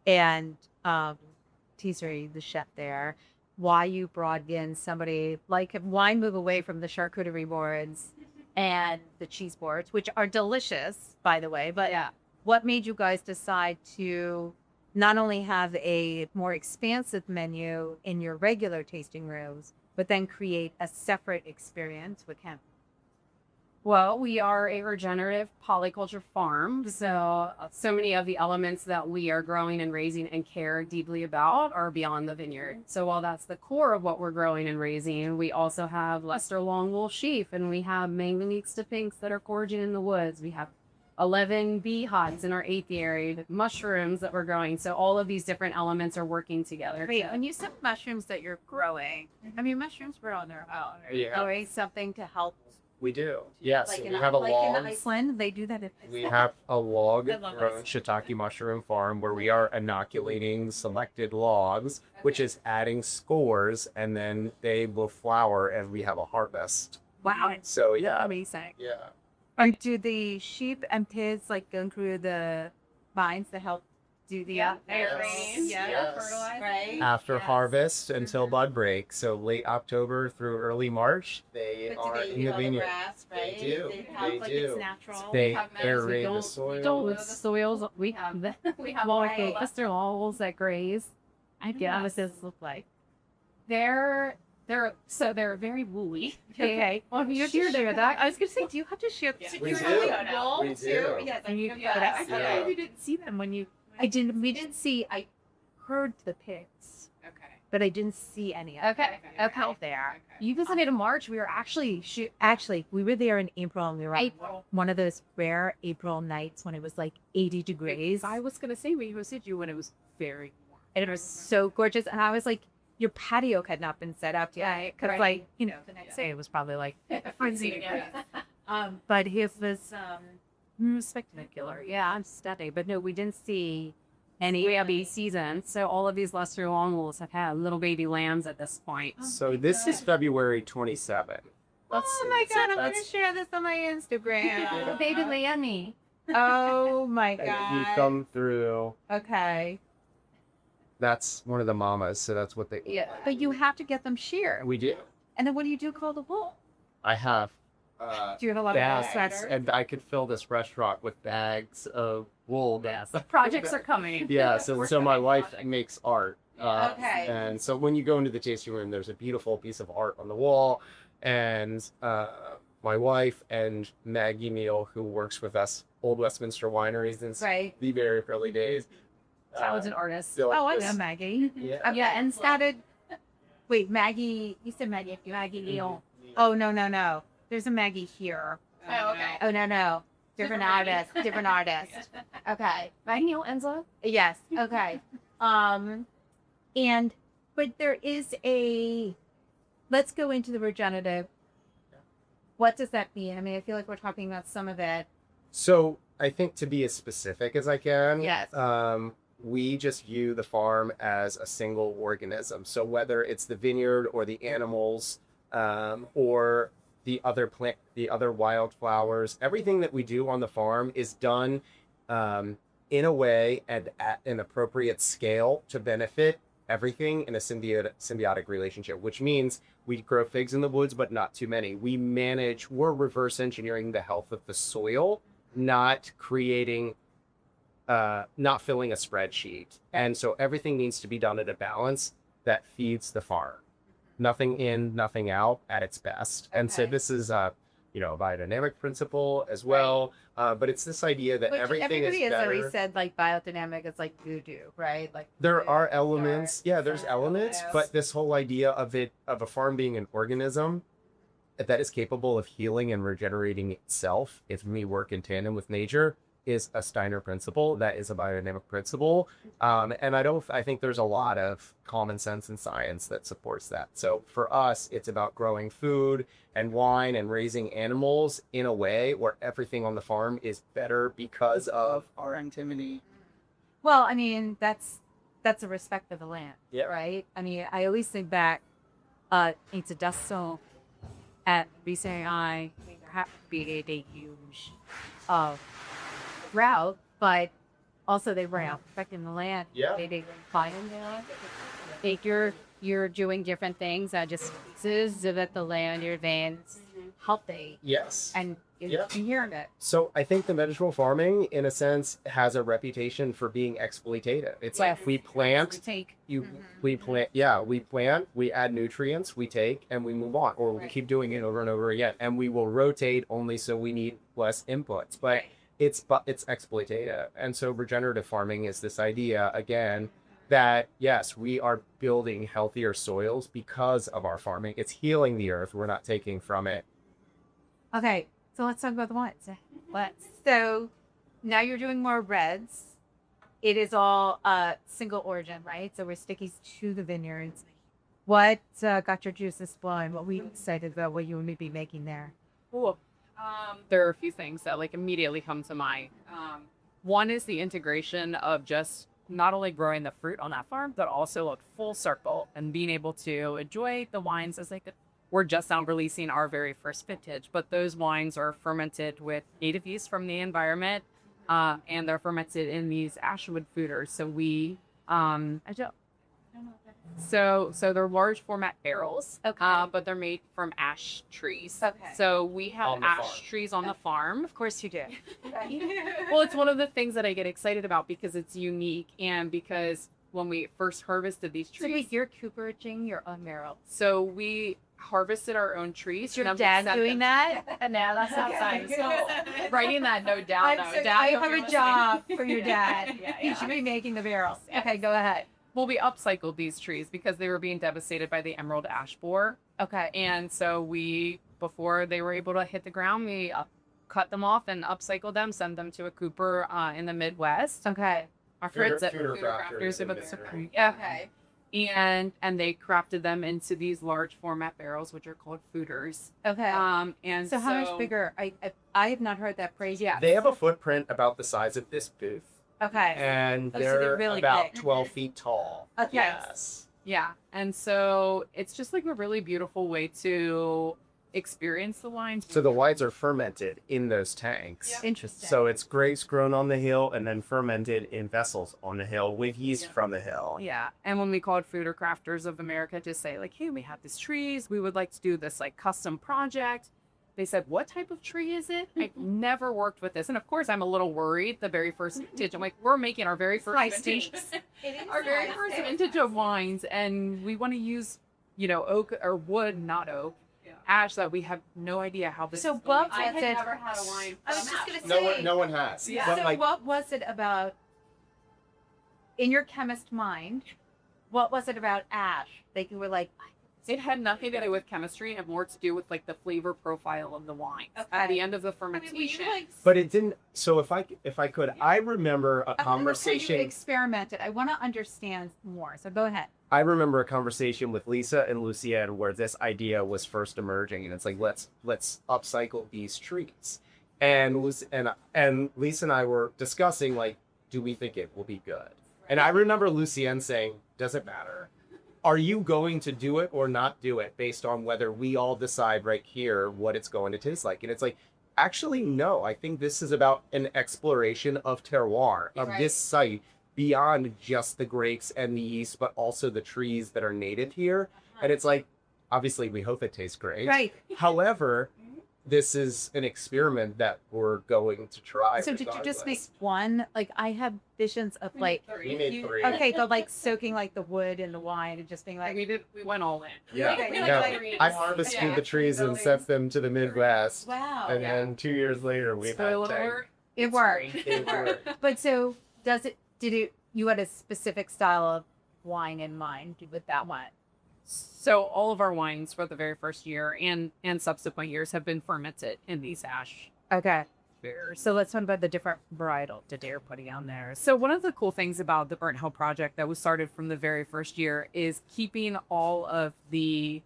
S1: and Tae Strain, the chef there, why you brought in somebody like, why move away from the charcuterie boards and the cheese boards, which are delicious, by the way, but
S2: Yeah.
S1: what made you guys decide to not only have a more expansive menu in your regular tasting rooms, but then create a separate experience with him?
S2: Well, we are a regenerative polyculture farm, so many of the elements that we are growing and raising and care deeply about are beyond the vineyard. So while that's the core of what we're growing and raising, we also have Leicester Longwool sheep, and we have Mangalitsa pinks that are gorging in the woods. We have 11 beehives in our apiary, mushrooms that we're growing. So all of these different elements are working together.
S1: Wait, when you said mushrooms that you're growing, I mean, mushrooms grow on their own. Are you
S3: Yeah.
S1: growing something to help?
S3: We do. Yes,
S1: Like
S3: we
S1: in,
S3: have a
S1: like
S3: log.
S1: in Iceland, they do that in
S3: We
S1: Iceland.
S3: have a log
S1: I love
S3: grown
S1: this.
S3: shiitake mushroom farm where we are inoculating selected logs, which is adding spores, and then they will flower and we have a harvest.
S1: Wow,
S3: So yeah,
S1: amazing.
S3: yeah.
S1: And do the sheep and pigs like go through the vines to help do the
S3: Yes.
S1: fertilize, right?
S3: After
S1: Yes.
S3: harvest until bud break, so late October through early March, they
S1: But do
S3: are
S1: they
S3: in
S1: eat
S3: the
S1: all the
S3: vineyard.
S1: grass, right?
S3: They do.
S1: have,
S3: They
S1: like,
S3: do.
S1: It's natural.
S3: They
S2: have meadows.
S3: aerate the
S2: We
S3: soil.
S2: don't with soils. We have the Leicester Longwools that graze.
S1: I don't know what this look like.
S2: They're very woolly.
S1: Okay.
S2: Well, you share that.
S1: I was gonna say, do you have to share?
S2: Yeah.
S3: We
S1: you
S3: do.
S1: have
S3: We
S1: wool
S3: do.
S1: too? Yes,
S2: And you-
S1: yes.
S2: yes.
S1: I thought
S3: Yeah.
S1: maybe you didn't see them when you. I didn't. We didn't see. I heard the pigs,
S2: Okay.
S1: but I didn't see any.
S2: Okay.
S1: Okay. There.
S2: You visited in March. We were actually
S1: Actually, we were there in April, and we were on
S2: April.
S1: one of those rare April nights when it was like 80 degrees.
S4: I was gonna say we visited you when it was very warm.
S1: And it was so gorgeous. And I was like, your patio had not been set up yet. Because,
S2: Right.
S1: like, you know, the next day it was probably like frenzy. But it was spectacular. Yeah, I'm stunning. But no, we didn't see any.
S2: we have a season, so all of these Leicester Longwools have had little baby lambs at this point.
S3: So this is February 27.
S1: Oh my God, I'm going to
S3: That's-
S1: share this on my Instagram.
S2: Baby lammy.
S1: Oh my
S3: And if you
S1: God.
S3: come through,
S1: Okay.
S3: that's one of the mamas, so that's what they.
S1: Yeah. But you have to get them sheared.
S3: We do.
S1: And then what do you do called the wool?
S3: I have
S1: Do you have a lot of wool
S3: bags,
S1: sweaters?
S3: and I could fill this restaurant with bags of wool.
S4: Yes.
S2: Projects are coming.
S3: Yeah, so my wife makes art.
S1: Okay.
S3: And so when you go into the tasting room, there's a beautiful piece of art on the wall, and my wife and Maggie Neal, who works with us, Old Westminster Winery since
S1: Right.
S3: the very early days.
S2: Talented artists.
S3: feel like
S1: Oh, I
S3: this-
S1: know Maggie.
S3: Yeah.
S2: Yeah, and
S1: started. Wait, Maggie. You said Maggie. Maggie Neal. Oh no. There's a Maggie here.
S2: Oh, okay.
S1: Oh no. Different artist. Different artist. Okay.
S2: Maggie Enza.
S1: Yes. Okay. But there is a. Let's go into the regenerative. What does that mean? I mean, I feel like we're talking about some of it.
S3: So I think to be as specific as I can,
S1: Yes.
S3: we just view the farm as a single organism. So whether it's the vineyard or the animals, or the other wildflowers, everything that we do on the farm is done in a way and at an appropriate scale to benefit everything in a symbiotic relationship, which means we grow figs in the woods, but not too many. We're reverse engineering the health of the soil, not filling a spreadsheet. And so everything needs to be done at a balance that feeds the farm. Nothing in, nothing out at its best. And so
S1: Okay.
S3: this is a biodynamic principle as well. But it's this idea that
S1: Which
S3: everything
S1: everybody
S3: is
S1: has
S3: better.
S1: always said like biodynamic is like voodoo, right? Like
S3: There are elements, there's elements,
S1: Yes.
S3: but this whole idea of a farm being an organism that is capable of healing and regenerating itself if we work in tandem with nature is a Steiner principle. That is a biodynamic principle. And I think there's a lot of common sense and science that supports that. So for us, it's about growing food and wine and raising animals in a way where everything on the farm is better because of our activity.
S1: Well, I mean, that's a respect for the land,
S3: Yeah.
S1: right? I mean, I always think back into Dustin at recently, be a huge drought, but also they were out protecting the land.
S3: Yeah.
S1: They didn't fire there. Think you're doing different things that just so that the land, your veins, healthy.
S3: Yes.
S1: And
S3: Yeah.
S1: I'm hearing it.
S3: So I think the vegetable farming, in a sense, has a reputation for being exploitative. It's like we plant, we plant, we add nutrients, we take, and we move on, or we keep doing it over and over again, and we will rotate only so we need less inputs. But it's exploitative, and so regenerative farming is this idea again that yes, we are building healthier soils because of our farming. It's healing the earth. We're not taking from it.
S1: Okay, so let's talk about the wines. So now you're doing more reds. It is all single origin, right? So we're sticking to the vineyards. What got your juices flowing? What were you excited about? What you would be making there?
S4: Cool. There are a few things that like immediately come to mind. One is the integration of just not only growing the fruit on that farm, but also like full circle and being able to enjoy the wines as like we're just now releasing our very first vintage, but those wines are fermented with native yeast from the environment, and they're fermented in these ashwood foeders. So we, so they're large format barrels, but they're made from ash trees.
S1: Okay.
S4: So we have ash trees on the farm.
S1: Of course you do.
S4: Well, it's one of the things that I get excited about because it's unique and because when we first harvested these trees.
S1: So wait, you're cooperaging your own marrow.
S4: So we harvested our own trees.
S1: Is your dad doing that?
S4: And now that's outside. So writing that note down.
S1: I have a job for your dad.
S4: Yeah.
S1: He should be making the barrels. Okay, go ahead.
S4: Well, we upcycled these trees because they were being devastated by the emerald ash borer.
S1: Okay.
S4: And so before they were able to hit the ground, we cut them off and upcycled them, send them to a cooper in the Midwest.
S1: Okay.
S4: Our friends at
S3: Foeder
S4: Crafters.
S3: crafters.
S4: Yeah.
S1: Okay.
S4: And they crafted them into these large format barrels, which are called foeders.
S1: Okay.
S4: And
S1: so how much bigger? I have not heard that phrase yet.
S3: They have a footprint about the size of this booth.
S1: Okay.
S3: And
S1: so
S3: they're
S1: they're really
S3: about
S1: big.
S3: 12 feet tall.
S1: Okay.
S3: Yes.
S4: Yeah. And so it's just like a really beautiful way to experience the wines.
S3: So the wines are fermented in those tanks.
S4: Yep.
S1: Interesting.
S3: So it's grapes grown on the hill and then fermented in vessels on the hill with yeast from the hill.
S4: Yeah. And when we called Foeder Crafters of America to say like, hey, we have these trees, we would like to do this like custom project. They said, what type of tree is it? I've never worked with this. And of course, I'm a little worried the very first vintage. I'm like, we're making our very first vintage. Our very first vintage of wines. And we want to use, oak or wood, not oak. Ash that we have no idea how this
S1: So
S4: is
S1: what
S4: going. I
S1: was
S4: had
S1: it?
S4: never had a wine.
S1: I was just gonna say.
S3: No one has.
S4: Yeah.
S3: But
S1: So
S3: like,
S1: what was it about, in your chemist mind, what was it about ash that you were like,
S4: It had nothing to do with chemistry and more to do with like the flavor profile of the wine at the end of the fermentation.
S3: but it didn't. So if I could, I remember a
S1: You
S3: conversation.
S1: experimented. I want to understand more. So go ahead.
S3: I remember a conversation with Lisa and Lucienne where this idea was first emerging, and it's like let's upcycle these trees, and Lisa and I were discussing like, do we think it will be good? And I remember Lucienne saying, "Doesn't matter. Are you going to do it or not do it based on whether we all decide right here what it's going to taste like?" And it's like, actually, no. I think this is about an exploration of terroir of this site beyond just the grapes and the yeast, but also the trees that are native here. And it's like, obviously, we hope it tastes great.
S1: Right.
S3: However, this is an experiment that we're going to try.
S1: So did you just make one? Like I have visions of like.
S3: We made three.
S1: Okay, so like soaking like the wood and the wine and just being like.
S4: We went all in.
S3: Yeah.
S1: Okay, we
S3: Yeah.
S1: like
S3: I harvested the trees and sent them to the Midwest.
S1: Wow.
S3: And then 2 years later, we
S4: Spoiler
S3: had
S4: alert.
S1: It worked.
S3: It worked.
S1: But so you had a specific style of wine in mind with that one?
S4: So all of our wines for the very first year and subsequent years have been fermented in these ash
S1: Okay.
S4: beers.
S1: So let's talk about the different varietal that they're putting on there.
S4: So one of the cool things about the Burnt Hill project that was started from the very first year is keeping all of the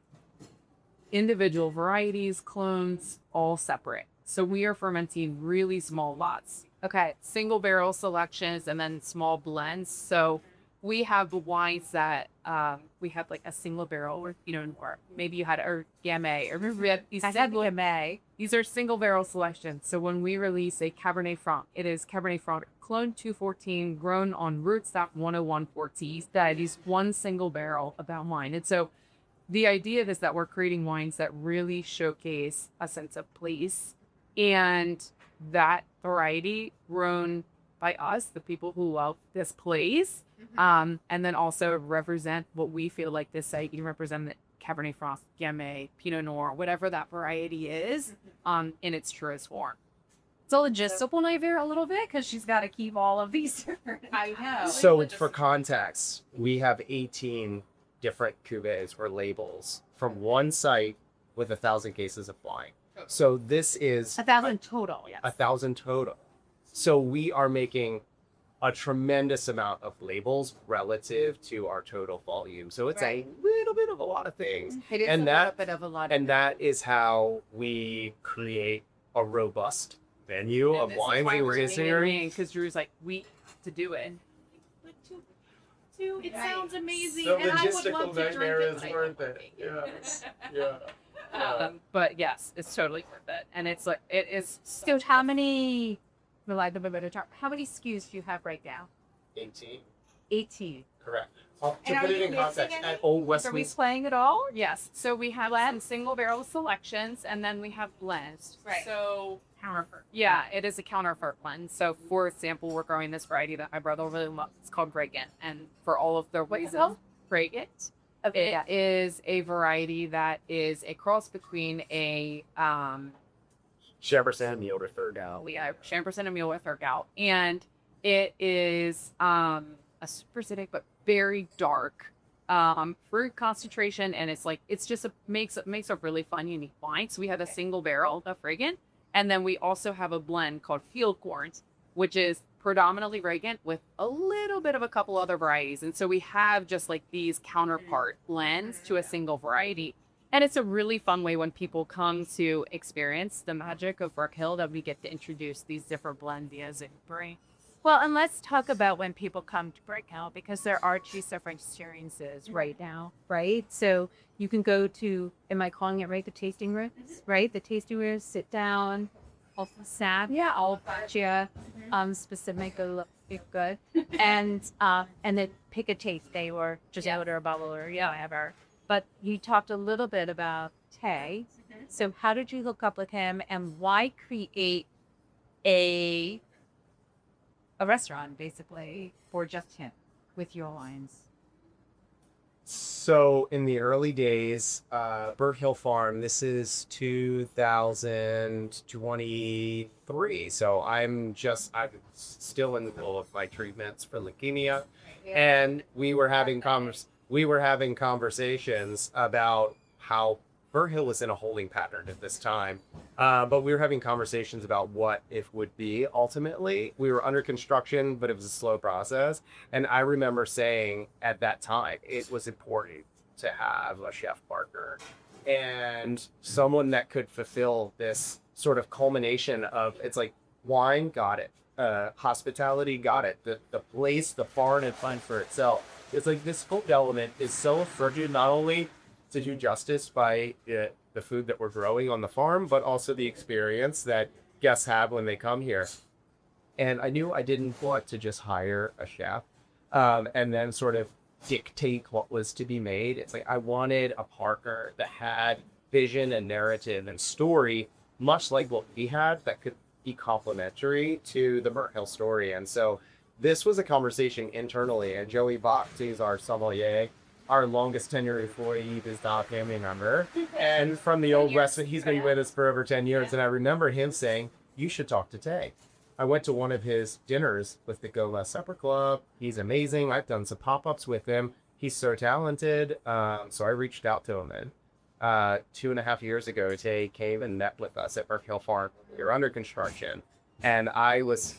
S4: individual varieties, clones, all separate. So we are fermenting really small lots.
S1: Okay.
S4: Single barrel selections and then small blends. So we have wines that we have like a single barrel or or maybe you had a gamay or remember we had these
S1: May.
S4: these are single barrel selections. So when we release a Cabernet Franc, it is Cabernet Franc clone 214 grown on rootstock 101 Fortis. That is one single barrel of that wine. And so the idea is that we're creating wines that really showcase a sense of place And that variety grown by us, the people who love this place, and then also represent what we feel like this site can represent, the Cabernet Franc, Gamay, Pinot Noir, whatever that variety is, in its truest form.
S2: It's a logistical nightmare a little bit because she's got to keep all of these different.
S4: I know.
S3: So it's for context, we have 18 different cuvées or labels from one site with 1,000 cases of wine. So this is
S2: 1,000 total. Yes.
S3: 1,000 total. So we are making a tremendous amount of labels relative to our total volume. So it's a little bit of a lot of things.
S2: It is
S3: And
S2: a
S3: that-
S2: little bit of a lot.
S3: And that is how we create a robust menu of wine tasting.
S4: Because Drew's like, we have to do it.
S2: It sounds amazing,
S3: The
S2: and I would
S3: logistical
S2: love to
S3: nightmare
S2: drink
S3: is
S2: it.
S3: worth it. Yeah.
S4: But yes, it's totally worth it. And it's like, it is
S2: So how many? How many SKUs do you have right now?
S3: 18.
S2: 18.
S3: Correct.
S2: And
S3: To
S2: are
S3: put it
S2: you
S3: in
S2: mixing
S3: context,
S2: any?
S3: at Old
S2: Are we
S3: Westminster,
S2: playing at all?
S4: Yes. So we have some single barrel selections, and then we have blends.
S2: Right.
S4: So
S2: Counterfeit.
S4: yeah, it is a counterfeit blend. So for example, we're growing this variety that my brother really loves. It's called Reagan, and for all of their ways of Reagan, it is a variety that is a cross between a
S3: Jefferson Mule Third Out.
S4: we have Chamberson and Mule with our gout, and it is a super acidic but very dark fruit concentration, and it's just makes a really fun, unique wine. So we have a single barrel of Reagan, and then we also have a blend called Field Corns, which is predominantly Reagan with a little bit of a couple other varieties. And so we have just like these counterpart blends to a single variety. And it's a really fun way when people come to experience the magic of Brook Hill that we get to introduce these different blends via Zoom.
S5: Well, and let's talk about when people come to Brook Hill, because there are two different experiences right now, right? So you can go to, am I calling it right, the tasting rooms, right? The tasting rooms, sit down, also sap,
S2: Yeah.
S5: all bunch you, specific, good, and then pick a taste day or just order a bottle or whatever. But you talked a little bit about Tae. So how did you hook up with him, and why create a restaurant basically for just him with your wines?
S3: So in the early days, Brook Hill Farm, this is 2023. So I'm still in the middle of my treatments for leukemia. And we were having conversations about how Brook Hill was in a holding pattern at this time. But we were having conversations about what it would be ultimately. We were under construction, but it was a slow process. And I remember saying at that time, it was important to have a chef partner and someone that could fulfill this sort of culmination of, it's like wine, got it. Hospitality, got it. The place, the foreign and fun for itself. It's like this food element is so afforded, not only to do justice by the food that we're growing on the farm, but also the experience that guests have when they come here. And I knew I didn't want to just hire a chef and then sort of dictate what was to be made. It's like I wanted a partner that had vision and narrative and story, much like what we had, that could be complementary to the Brook Hill story. And so this was a conversation internally, and Joey Vox is our sommelier, our longest tenured employee, is not a family member. And from the Old Westminster, he's been with us for over 10 years. And I remember him saying, you should talk to Tae. I went to one of his dinners with the Go Less Supper Club. He's amazing. I've done some pop-ups with him. He's so talented. So I reached out to him. And 2.5 years ago, Tae came and met with us at Brook Hill Farm. We were under construction. And I was...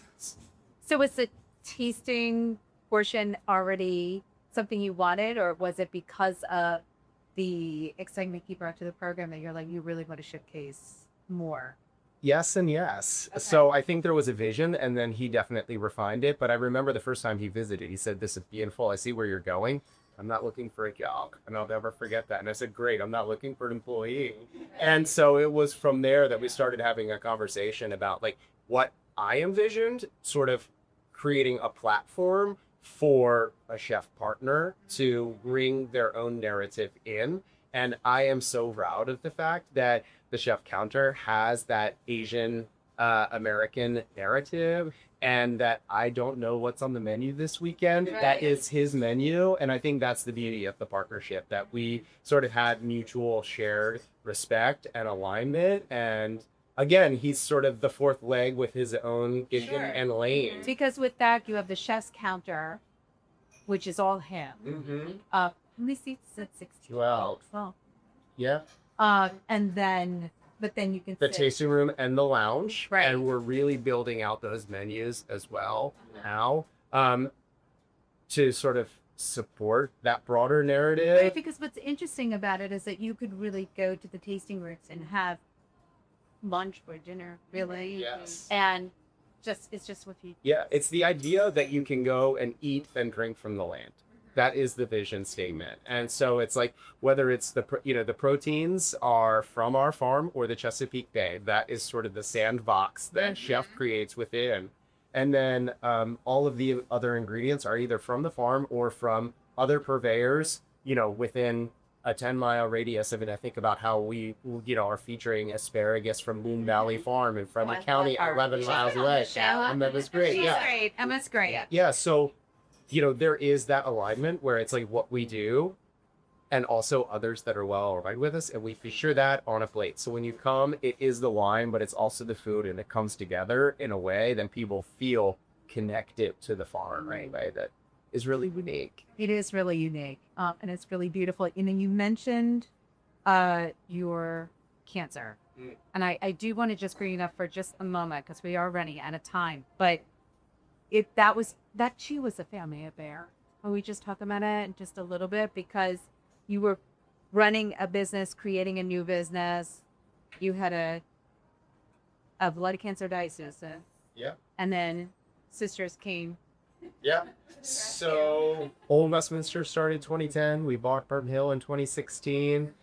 S5: So was the tasting portion already something you wanted, or was it because of the excitement you brought to the program that you're like, you really want to showcase more?
S3: Yes and yes.
S5: Okay.
S3: So I think there was a vision, and then he definitely refined it. But I remember the first time he visited, he said, this is beautiful. I see where you're going. I'm not looking for a job. And I'll never forget that. And I said, great, I'm not looking for an employee. And so it was from there that we started having a conversation about like what I envisioned, sort of creating a platform for a chef partner to bring their own narrative in And I am so proud of the fact that the chef counter has that Asian American narrative, and that I don't know what's on the menu this weekend.
S1: Right.
S3: That is his menu. And I think that's the beauty of the partnership, that we sort of had mutual shared respect and alignment. And again, he's sort of the fourth leg with his own vision
S1: Sure.
S3: and lane.
S5: Because with that, you have the chef's counter, which is all him.
S3: Mm-hmm.
S5: How many seats? Is it 16?
S3: 12.
S5: 12.
S3: Yeah.
S5: And then, but then you can
S3: The
S5: sit.
S3: tasting room and the lounge.
S5: Right.
S3: And we're really building out those menus as well now, to sort of support that broader
S5: Right,
S3: narrative.
S5: because what's interesting about it is that you could really go to the tasting rooms and have lunch or dinner, really.
S3: Yes.
S5: And it's just what you.
S3: Yeah, it's the idea that you can go and eat and drink from the land. That is the vision statement. And so it's like, whether it's the proteins are from our farm or the Chesapeake Bay, that is sort of the sandbox that chef creates within. And then all of the other ingredients are either from the farm or from other purveyors, within a 10-mile radius of it. I think about how we, are featuring asparagus from Moon Valley Farm in Fremont County, 11 miles away. And that was great.
S5: She's
S3: Yeah.
S5: great. Emma's great.
S3: Yeah, so, there is that alignment where it's like what we do and also others that are well aligned with us, and we feature that on a plate. So when you come, it is the wine, but it's also the food, and it comes together in a way that people feel connected to the farm, right? That is really unique.
S5: It is really unique, and it's really beautiful. You mentioned your cancer, and I do want to just bring it up for just a moment because we are running out of time. But that too was a family affair. Can we just talk about it just a little bit, because you were running a business, creating a new business. You had a blood cancer diagnosis,
S3: Yeah.
S5: and then sisters came.
S3: Yeah. So Old Westminster started 2010. We bought Bourbon Hill in 2016.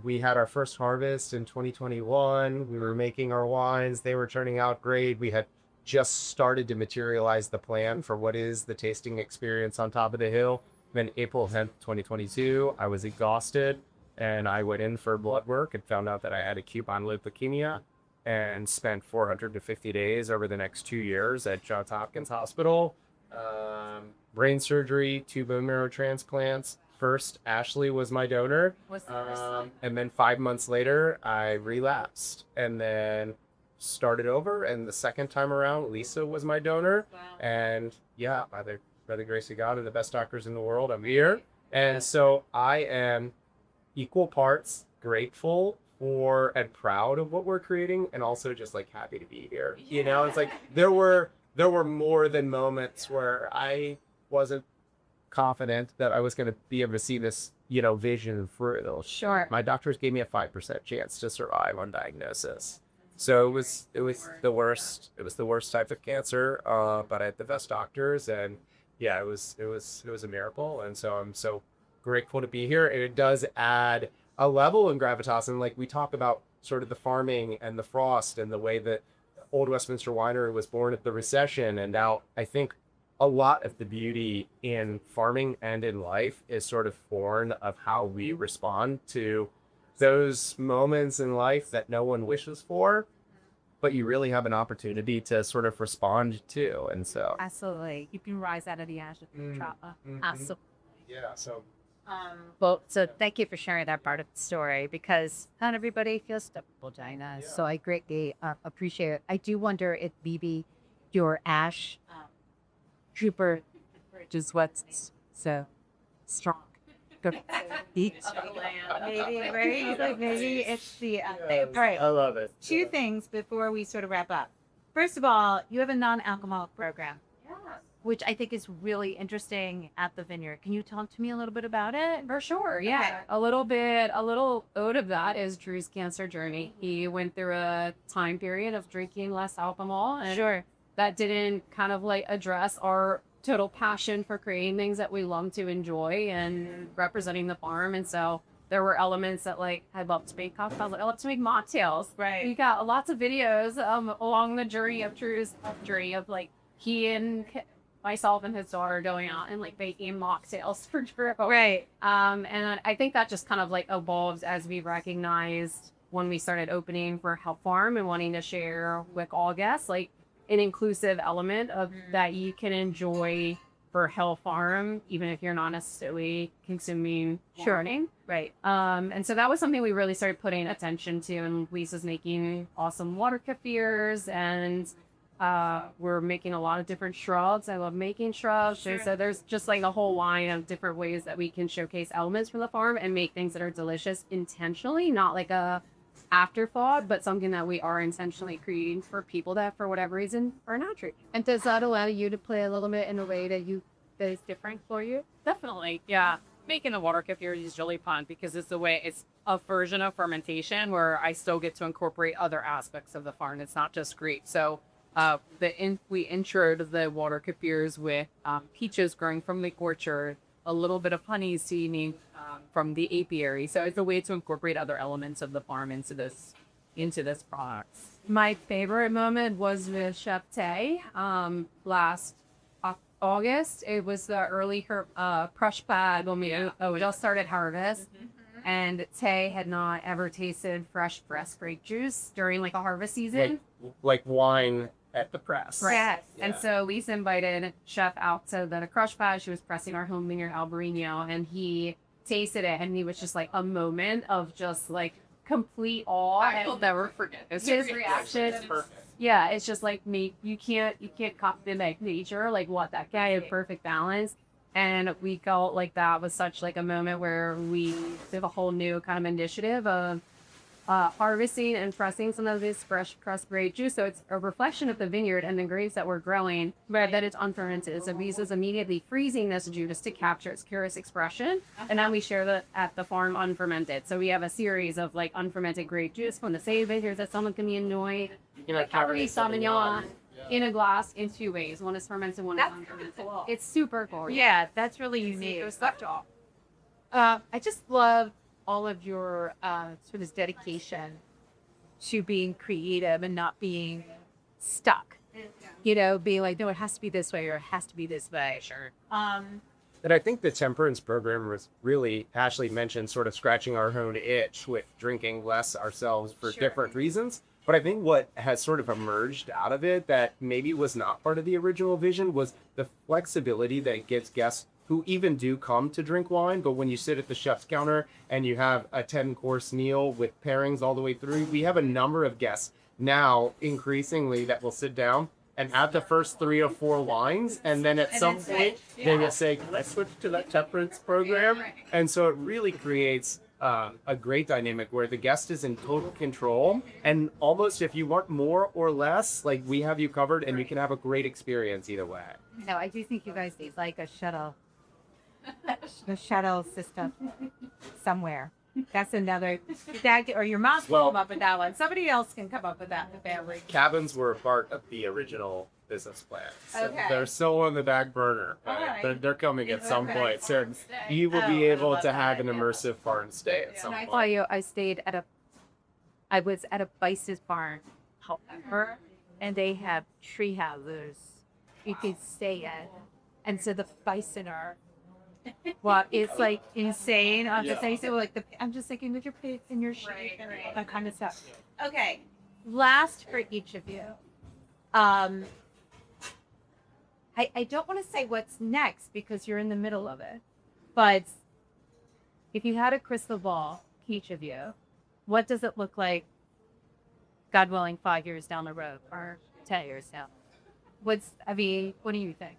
S3: We had our first harvest in 2021. We were making our wines. They were turning out great. We had just started to materialize the plan for what is the tasting experience on top of the hill. Then April 10th, 2022, I was exhausted and I went in for blood work and found out that I had acute myeloid leukemia, and spent 450 days over the next 2 years at Johns Hopkins Hospital. Brain surgery, 2 bone marrow transplants. First, Ashli was my donor. And then 5 months later, I relapsed and then started over. And the second time around, Lisa was my donor.
S5: Wow.
S3: And yeah, by the grace of God and the best doctors in the world, I'm here. And so I am equal parts grateful for and proud of what we're creating, and also just like happy to be here. It's like there were more than moments where I wasn't confident that I was going to be able to see this, vision through.
S5: Sure.
S3: My doctors gave me a 5% chance to survive on diagnosis. So it was the worst. It was the worst type of cancer, but I had the best doctors, and yeah, it was a miracle. And so I'm so grateful to be here. And it does add a level in gravitas, and like we talk about sort of the farming and the frost and the way that Old Westminster Winery was born at the recession. And now I think a lot of the beauty in farming and in life is sort of born of how we respond to those moments in life that no one wishes for, but you really have an opportunity to sort of respond to. And so
S5: Absolutely. You can rise out of the ashes of trauma.
S3: Mhm.
S5: Absolutely.
S3: yeah, so
S5: Well, so thank you for sharing that part of the story, because not everybody feels vagina.
S3: Yeah.
S5: So I greatly appreciate it. I do wonder if maybe your Ashe trooper just what's so strong. Good. Maybe it's the all right.
S3: I love it.
S5: Two things before we sort of wrap up. First of all, you have a non-alcoholic program, which I think is really interesting at the vineyard. Can you talk to me a little bit about it?
S4: For sure, yeah. A little ode of that is Drew's cancer journey. He went through a time period of drinking less alcohol, and
S5: Sure.
S4: that didn't kind of like address our total passion for creating things that we love to enjoy and representing the farm. And so there were elements that like I love to make cocktails, I love to make mocktails.
S5: Right.
S4: We got lots of videos along the journey of Drew's journey of like he and
S2: myself and his daughter going out and like baking mocktails for Drew.
S5: Right.
S2: And I think that just kind of like evolves as we recognized when we started opening for Health Farm and wanting to share with all guests like an inclusive element of that you can enjoy for Hill Farm, even if you're not necessarily consuming learning.
S5: Right.
S2: And so that was something we really started putting attention to. And Lisa's making awesome water kafirs, and we're making a lot of different shrubs. I love making shrubs.
S5: Sure.
S2: So there's just like a whole line of different ways that we can showcase elements from the farm and make things that are delicious intentionally, not like a afterthought, but something that we are intentionally creating for people that for whatever reason are not drinking.
S5: And does that allow you to play a little bit in a way that is different for you?
S4: Definitely, yeah. Making a water kefir is really fun because it's a version of fermentation where I still get to incorporate other aspects of the farm. It's not just grapes. So we introed the water kefirs with peaches growing from the orchard, a little bit of honey seasoning from the apiary. So it's a way to incorporate other elements of the farm into this product.
S2: My favorite moment was with Chef Tae last August. It was the early crush pad when we just started harvest. And Tae had not ever tasted fresh pressed grape juice during like a harvest season.
S3: Like wine at the press.
S2: Right.
S5: Yes.
S2: And so Lisa invited Chef out to the crush pad. She was pressing our home vineyard Albarino, and he tasted it, and he was just like a moment of just like complete awe.
S4: I will never forget
S2: his reaction.
S3: It's perfect.
S2: Yeah, it's just like me. You can't copy like nature, like what that guy had perfect balance. And we felt like that was such like a moment where we did a whole new kind of initiative of harvesting and pressing some of this fresh pressed grape juice. So it's a reflection of the vineyard and the grapes that we're growing, but that it's unfermented. So Lisa's immediately freezing this juice to capture its purest expression. And then we share that at the farm unfermented. So we have a series of like unfermented grape juice from the same vineyards that someone can enjoy. Like Cabernet Sauvignon in a glass in two ways. One is fermented, one is unfermented. Cool. It's super cool.
S5: Yeah, that's really unique.
S2: It was that job.
S5: I just love all of your sort of dedication to being creative and not being stuck. You know, being like, no, it has to be this way or it has to be this way.
S4: Sure.
S3: And I think the Temperance program was really, Ashli mentioned, sort of scratching our own itch with drinking less ourselves for different reasons. But I think what has sort of emerged out of it that maybe was not part of the original vision was the flexibility that it gives guests who even do come to drink wine. But when you sit at the chef's counter and you have a 10-course meal with pairings all the way through, we have a number of guests now increasingly that will sit down and have the first 3 or 4 wines, and then at some point they will say, "Can I switch to that Temperance program?" And so it really creates a great dynamic where the guest is in total control, and almost if you want more or less, like we have you covered, and you can have a great experience either way.
S5: No, I do think you guys need like a shuttle, the shuttle system somewhere. That's another, that, or your mom will come up with that one. Somebody else can come up with that in the family.
S3: Cabins were a part of the original business plan. So
S5: Okay.
S3: they're still on the back burner.
S5: All right.
S3: They're coming at some point. So you will be able to have an immersive farm stay at some point.
S5: I was at a Bice's barn, however, and they have tree houses you can stay at. And so the bison are, well, it's like insane. I'm just saying, so like I'm just thinking with your pigs and your sheep and that kind of stuff. Okay, last for each of you. I don't want to say what's next because you're in the middle of it, but if you had a crystal ball, each of you, what does it look like, God willing, 5 years down the road or 10 years down? What do you think?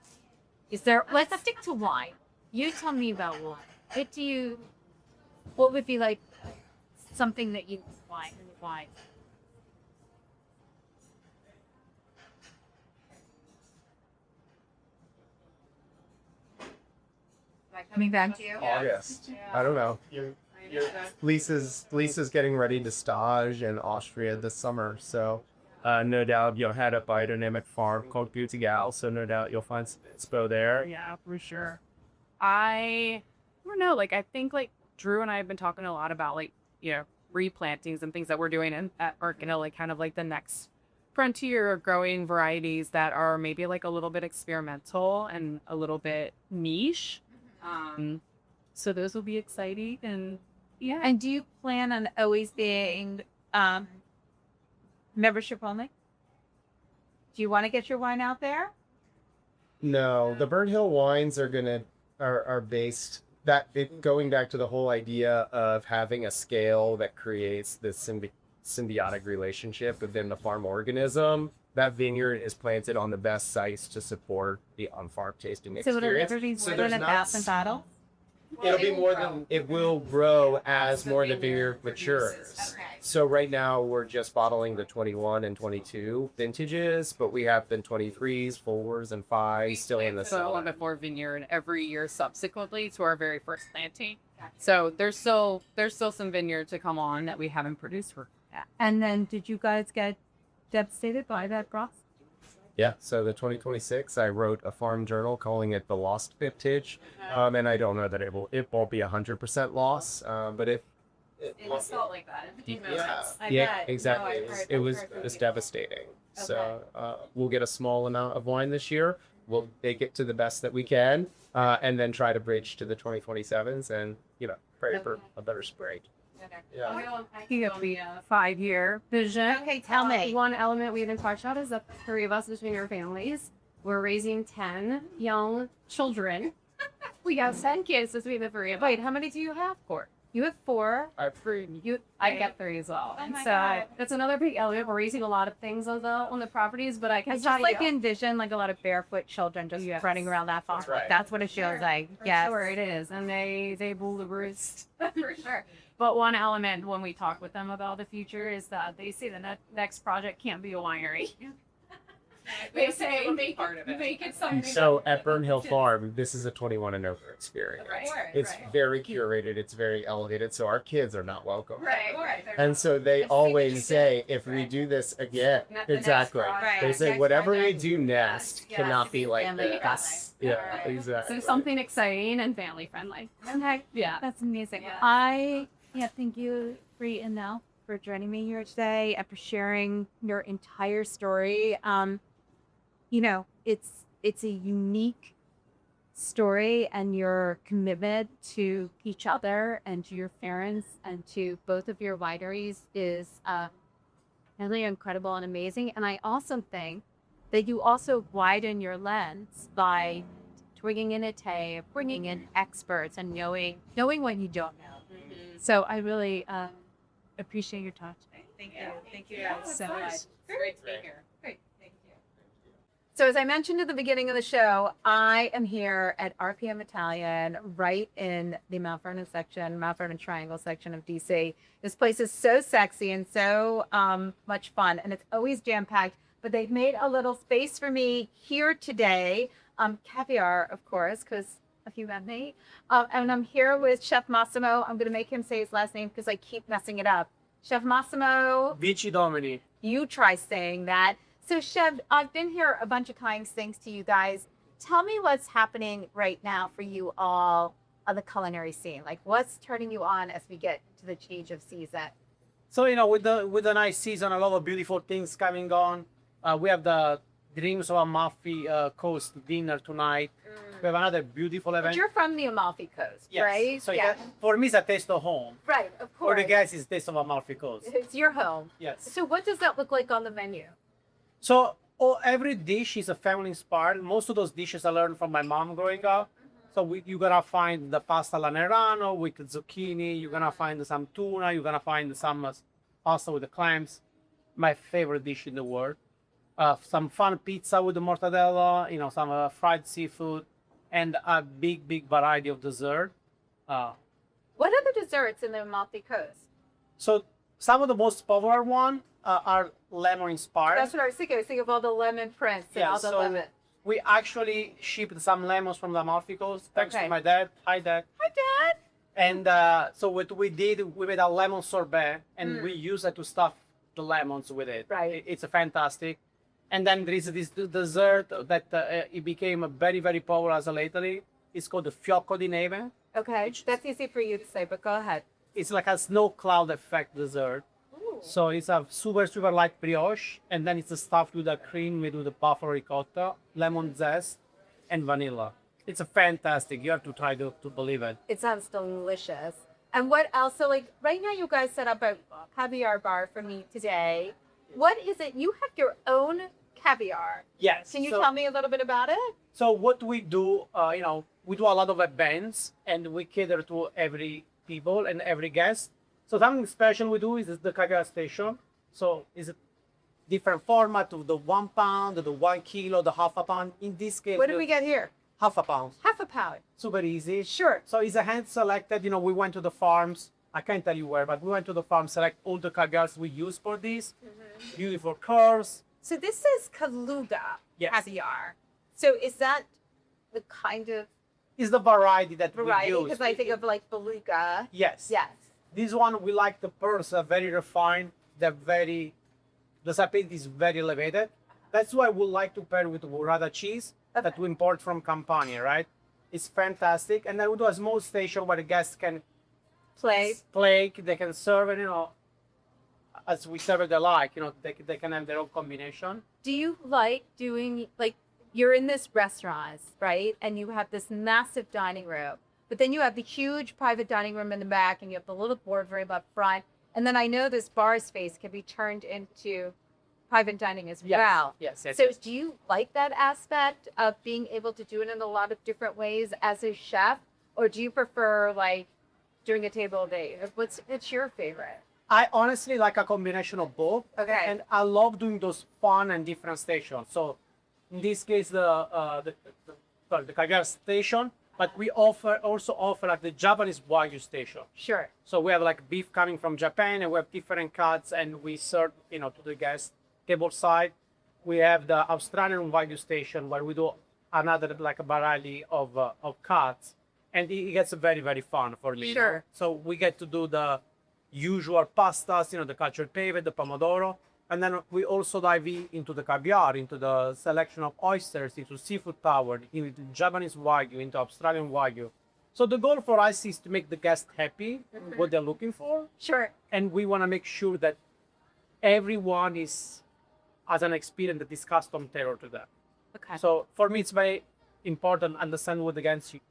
S5: Let's stick to wine. You tell me about wine. What would be like something that you wine? Coming back to you.
S3: August. I don't know. Lisa's getting ready to stage in Austria this summer, so no doubt you'll head up a biodynamic farm called Butigal, so no doubt you'll find some inspo there.
S4: Yeah, for sure. I don't know. Like, I think like Drew and I have been talking a lot about like, replantings and things that we're doing and that are gonna like kind of like the next frontier growing varieties that are maybe like a little bit experimental and a little bit niche. So those will be exciting, and yeah.
S5: And do you plan on always being membership only? Do you want to get your wine out there?
S3: No, the Burnt Hill wines are based going back to the whole idea of having a scale that creates this symbiotic relationship within the farm organism. That vineyard is planted on the best sites to support the on-farm tasting
S5: So it'll
S3: experience.
S5: never be
S3: So
S5: more than
S3: there's
S5: 1,000 bottles?
S3: It'll be more than it will grow as more of the vineyard matures.
S5: Okay.
S3: So right now we're just bottling the 21 and 22 vintages, but we have the 23s, 4s, and 5s still in the
S4: So
S3: cellar.
S4: one before vineyard every year subsequently to our very first planting. So there's still some vineyard to come on that we haven't produced for.
S5: And then did you guys get devastated by that frost?
S3: Yeah, so the 2026, I wrote a farm journal calling it the lost vintage, and I don't know that it won't be 100% loss, but if
S4: It felt like that.
S3: yeah, exactly. It was devastating. So we'll get a small amount of wine this year. We'll make it to the best that we can, and then try to bridge to the 2027s, and pray for a better spring. Yeah.
S2: The 5-year vision.
S5: Okay, tell me.
S2: One element we didn't touch on is the 3 of us between our families. We're raising 10 young children. We got 10 kids between the 3 of us.
S5: Wait, how many do you have, Court? You have 4.
S2: I get 3 as well.
S5: Oh my
S2: So
S5: God.
S2: that's another big element. We're raising a lot of things on the properties, but I can
S5: I
S2: tell
S5: just like
S2: you.
S5: envision like a lot of barefoot children just
S2: Yes.
S5: running around that farm.
S3: That's right.
S5: That's what it feels like.
S2: For
S5: Yes.
S2: sure it is. And they rule the roost. For sure. But one element when we talk with them about the future is that they say the next project can't be a winery. They say make it something.
S3: So at Burnt Hill Farm, this is a 21 and over experience.
S2: Right.
S3: It's very curated. It's very elevated. So our kids are not welcome.
S2: Right.
S3: And so they always say, if we do this again,
S2: Not the next
S3: exactly.
S2: project.
S3: They say,
S5: Next
S3: whatever we
S5: project.
S3: do next
S2: Yes.
S3: cannot be like
S5: Family
S3: this.
S2: friendly.
S3: Yeah,
S2: Right.
S3: exactly.
S2: So something exciting and family friendly.
S5: Okay.
S2: Yeah.
S5: That's amazing.
S2: Yeah.
S5: I can't thank you, Bree and Nell, for joining me here today and for sharing your entire story. It's a unique story, and your commitment to each other and to your parents and to both of your wineries is really incredible and amazing. And I also think that you also widen your lens by bringing in a Tae, bringing in experts, and knowing what you don't know. So I really appreciate your time today.
S4: Thank you. Thank you guys so much. It's great to be here.
S2: Great. Thank you.
S5: So as I mentioned at the beginning of the show, I am here at RPM Italian, right in the Mount Vernon Triangle section of DC. This place is so sexy and so much fun, and it's always jam-packed, but they've made a little space for me here today. Caviar, of course, because if you met me. And I'm here with Chef Massimo. I'm going to make him say his last name because I keep messing it up. Chef Massimo.
S6: Vicidomini.
S5: You try saying that. So, Chef, I've been here a bunch of times thanks to you guys. Tell me what's happening right now for you all on the culinary scene. Like, what's turning you on as we get to the change of season?
S6: So, with the nice season, a lot of beautiful things coming on. We have the Dreams of Amalfi Coast dinner tonight. We have another beautiful
S5: But
S6: event.
S5: you're from the Amalfi Coast,
S6: Yes.
S5: right?
S6: So for me, it's a taste of home.
S5: Right, of
S6: For
S5: course.
S6: the guys, it's taste of Amalfi Coast.
S5: It's your home.
S6: Yes.
S5: So what does that look like on the menu?
S6: So every dish is a family inspired. Most of those dishes I learned from my mom growing up. So you're gonna find the pasta alla Nerano with zucchini. You're gonna find some tuna. You're gonna find some pasta with the clams. My favorite dish in the world. Some fun pizza with the mortadella. Some fried seafood, and a big variety of dessert.
S5: What are the desserts in the Amalfi Coast?
S6: So some of the most popular one are lemon inspired.
S5: That's what I was thinking. I was thinking of all the lemon prints and
S6: Yeah,
S5: all the
S6: so
S5: lemon.
S6: we actually shipped some lemons from the Amalfi Coast. Thanks
S5: Okay.
S6: to my dad. Hi, Dad.
S5: Hi, Dad.
S6: And so what we did, we made a lemon sorbet, and we used it to stuff the lemons with it.
S5: Right.
S6: It's a fantastic. And then there is this dessert that it became very, very popular as lately. It's called the fiocco di neve.
S5: Okay, that's easy for you to say, but go ahead.
S6: It's like a snow cloud effect dessert. So it's a super light brioche, and then it's stuffed with a cream made with a buffalo ricotta, lemon zest, and vanilla. It's a fantastic. You have to try to believe it.
S5: It sounds delicious. And what else? So like right now you guys set up a caviar bar for me today. What is it? You have your own caviar.
S6: Yes.
S5: Can you tell me a little bit about it?
S6: So what we do, we do a lot of events, and we cater to every people and every guest. So something special we do is the caviar station. So it's a different format of the 1 pound, the 1 kilo, the half a pound. In this case,
S5: What did we get here?
S6: half a pound.
S5: Half a pound.
S6: Super easy.
S5: Sure.
S6: So it's a hand selected. We went to the farms. I can't tell you where, but we went to the farm, select all the caviars we use for this. Beautiful curves.
S5: So this is Kaluga
S6: Yes.
S5: caviar. So is that the kind of
S6: Is the variety that
S5: variety?
S6: we use.
S5: Because I think of like beluga.
S6: Yes.
S5: Yes.
S6: This one, we like the pearls are very refined. The sapid is very elevated. That's why we like to pair with burrata cheese that we import from Campania, right? It's fantastic. And then we do a small station where the guests can play, they can serve it, as we serve it they like, they can have their own combination.
S5: Do you like doing, like, you're in this restaurant, right? And you have this massive dining room, but then you have the huge private dining room in the back, and you have the little boardroom up front. And then I know this bar space can be turned into private dining as well.
S6: Yes.
S5: So do you like that aspect of being able to do it in a lot of different ways as a chef? Or do you prefer like doing a table a day? What's your favorite?
S6: I honestly like a combination of both.
S5: Okay.
S6: And I love doing those fun and different stations. So in this case, the caviar station, but we also offer like the Japanese Wagyu station.
S5: Sure.
S6: So we have like beef coming from Japan, and we have different cuts, and we serve, to the guests table side. We have the Australian Wagyu station where we do another like a variety of cuts, and it gets very, very fun for me.
S5: Sure.
S6: So we get to do the usual pastas, the cacio e pepe, the pomodoro, and then we also dive into the caviar, into the selection of oysters, into seafood tower, into Japanese Wagyu, into Australian Wagyu. So the goal for us is to make the guest happy, what they're looking for,
S5: Sure.
S6: and we want to make sure that everyone has an experience that is custom tailored to them.
S5: Okay.
S6: So for me, it's very important to understand what the